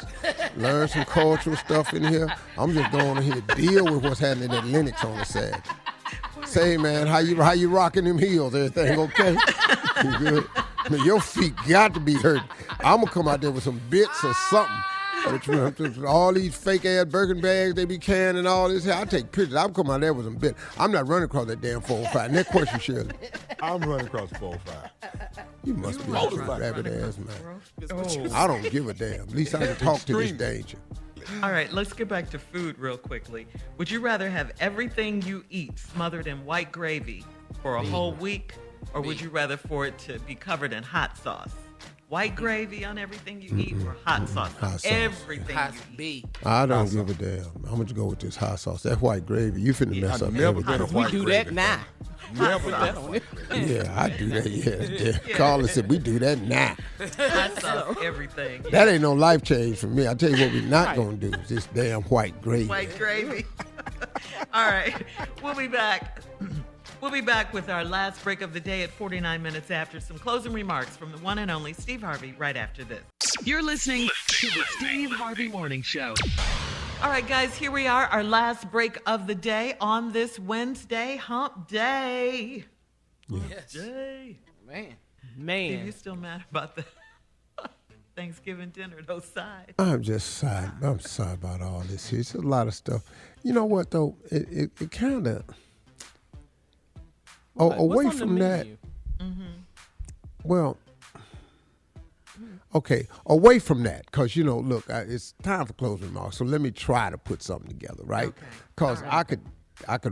learn some cultural stuff in here. I'm just going in here to deal with what's happening at Lenox on the side. Say, man, how you rocking them heels? Everything okay? You good? Man, your feet got to be hurt. I'm going to come out there with some bits or something. All these fake ass Birkin bags they be carrying and all this. I take pictures. I'm coming out there with some bit. I'm not running across that damn 405. Next question, Shirley. I'm running across 405. You must be a rabbit ass man. I don't give a damn. At least I can talk to this danger. All right, let's get back to food real quickly. Would you rather have everything you eat smothered in white gravy for a whole week, or would you rather for it to be covered in hot sauce? White gravy on everything you eat, or hot sauce on everything you eat? I don't give a damn. I'm going to go with this hot sauce. That white gravy, you finna mess up everything. We do that now. Never Yeah, I do that. Yeah. Carla said we do that now. Hot sauce, everything. That ain't no life change for me. I tell you what we're not going to do is this damn white gravy. White gravy. All right, we'll be back. We'll be back with our last break of the day at 49 minutes after some closing remarks from the one and only Steve Harvey right after this. You're listening to the Steve Harvey Morning Show. All right, guys, here we are, our last break of the day on this Wednesday, hump day. Yes. Day. Man. Steve, you still mad about the Thanksgiving dinner, those sides? I'm just sad. I'm sorry about all this here. It's a lot of stuff. You know what, though? It kind of... away from that... Mm-hmm. Well... Okay, away from that, because, look, it's time for closing remarks, so let me try to put something together, right? Because I could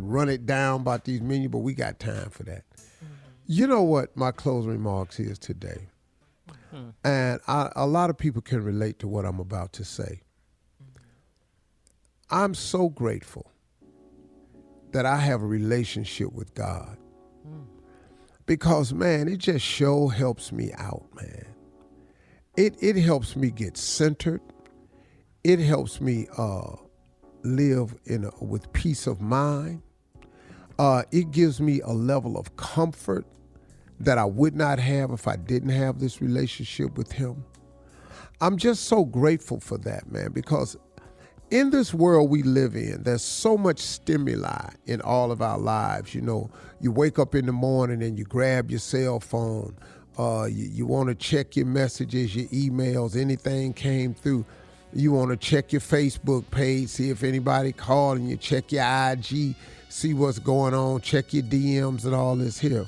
run it down about these menus, but we got time for that. Mm-hmm. You know what my closing remarks is today? Mm-hmm. And a lot of people can relate to what I'm about to say. Mm-hmm. I'm so grateful that I have a relationship with God. Because, man, it just sure helps me out, man. It helps me get centered. It helps me live with peace of mind. It gives me a level of comfort that I would not have if I didn't have this relationship with him. I'm just so grateful for that, man, because in this world we live in, there's so much stimuli in all of our lives. You wake up in the morning and you grab your cell phone. You want to check your messages, your emails, anything came through. You want to check your Facebook page, see if anybody called, and you check your IG, see what's going on, check your DMs and all this here.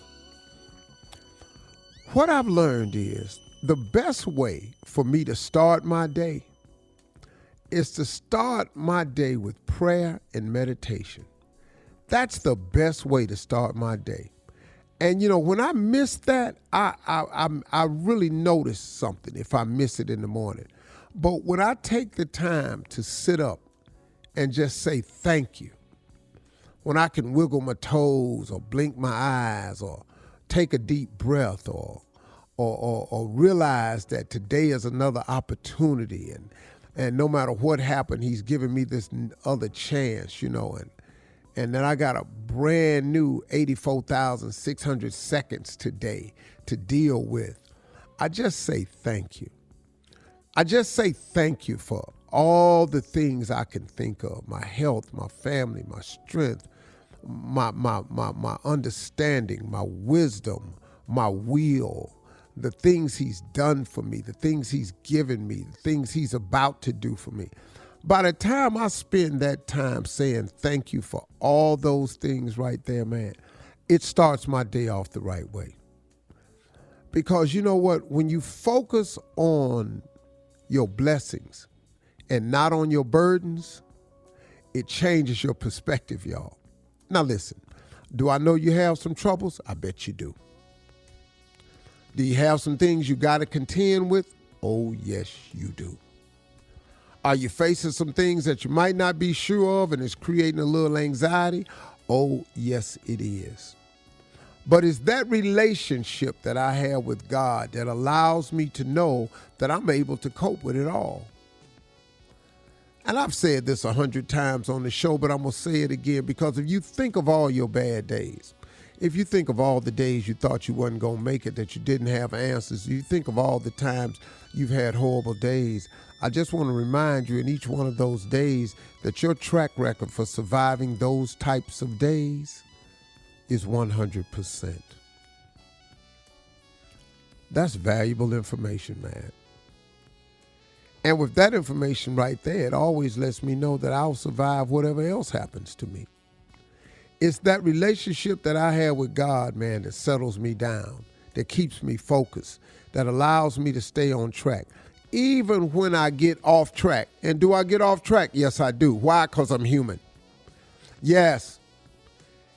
What I've learned is the best way for me to start my day is to start my day with prayer and meditation. That's the best way to start my day. And, when I miss that, I really notice something if I miss it in the morning. But when I take the time to sit up and just say thank you, when I can wiggle my toes or blink my eyes or take a deep breath or realize that today is another opportunity and no matter what happened, he's giving me this other chance, and then I got a brand new 84,600 seconds today to deal with. I just say thank you. I just say thank you for all the things I can think of, my health, my family, my strength, my understanding, my wisdom, my will, the things he's done for me, the things he's given me, the things he's about to do for me. By the time I spend that time saying thank you for all those things right there, man, it starts my day off the right way. Because you know what? When you focus on your blessings and not on your burdens, it changes your perspective, y'all. Now listen, do I know you have some troubles? I bet you do. Do you have some things you got to contend with? Oh, yes, you do. Are you facing some things that you might not be sure of and it's creating a little anxiety? Oh, yes, it is. But it's that relationship that I have with God that allows me to know that I'm able to cope with it all. And I've said this 100 times on the show, but I'm going to say it again, because if you think of all your bad days, if you think of all the days you thought you wasn't going to make it, that you didn't have answers, you think of all the times you've had horrible days, I just want to remind you in each one of those days that your track record for surviving those types of days is 100%. That's valuable information, man. And with that information right there, it always lets me know that I'll survive whatever else happens to me. It's that relationship that I have with God, man, that settles me down, that keeps me focused, that allows me to stay on track. Even when I get off track. And do I get off track? Yes, I do. Why? Because I'm human. Yes.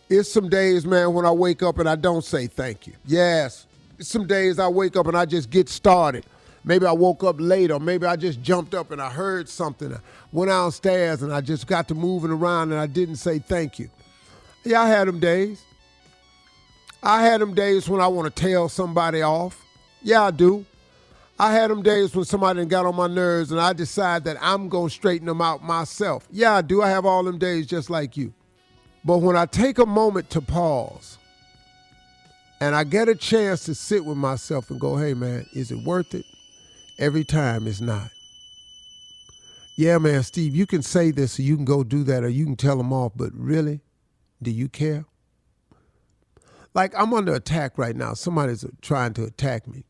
It's some days, man, when I wake up and I don't say thank you. Yes. It's some days I wake up and I just get started. Maybe I woke up late, or maybe I just jumped up and I heard something. I went downstairs and I just got to moving around and I didn't say thank you. Yeah, I had them days. I had them days when I want to tell somebody off. Yeah, I do. I had them days when somebody got on my nerves and I decide that I'm going to straighten them out myself. Yeah, I do. I have all them days just like you. But when I take a moment to pause and I get a chance to sit with myself and go, hey, man, is it worth it? Every time it's not. Yeah, man, Steve, you can say this or you can go do that or you can tell them off, but really, do you care? Like, I'm under attack right now. Somebody's trying to attack me.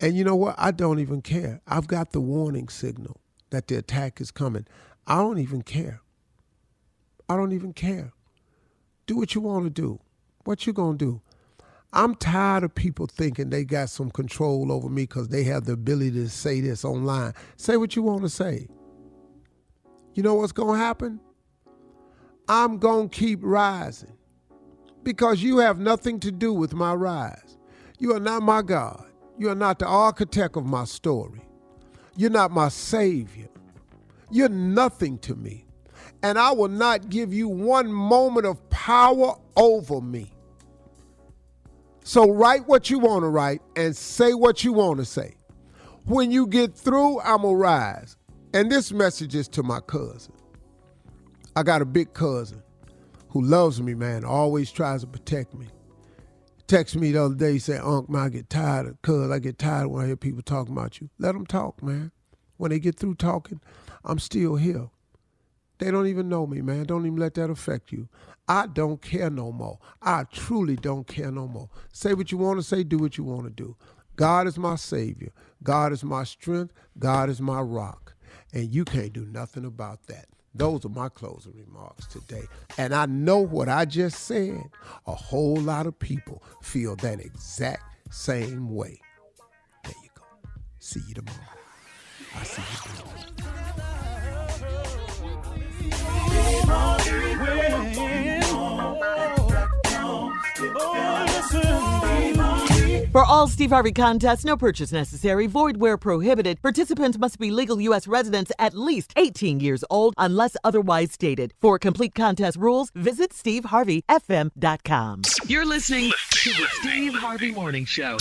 And you know what? I don't even care. I've got the warning signal that the attack is coming. I don't even care. I don't even care. Do what you want to do. What you going to do? I'm tired of people thinking they got some control over me because they have the ability to say this online. Say what you want to say. You know what's going to happen? I'm going to keep rising because you have nothing to do with my rise. You are not my God. You are not the architect of my story. You're not my savior. You're nothing to me. And I will not give you one moment of power over me. So write what you want to write and say what you want to say. When you get through, I'm going to rise. And this message is to my cousin. I got a big cousin who loves me, man, always tries to protect me. Text me the other day, he said, Unc, man, I get tired of cuz. I get tired when I hear people talking about you. Let them talk, man. When they get through talking, I'm still here. They don't even know me, man. Don't even let that affect you. I don't care no more. I truly don't care no more. Say what you want to say, do what you want to do. God is my savior. God is my strength. God is my rock. And you can't do nothing about that. Those are my closing remarks today. And I know what I just said. A whole lot of people feel that exact same way. There you go. See you tomorrow. I see you tomorrow. For all Steve Harvey contests, no purchase necessary, void where prohibited. Participants must be legal U.S. residents at least 18 years old unless otherwise stated. For complete contest rules, visit SteveHarveyFM.com. You're listening to the Steve Harvey Morning Show.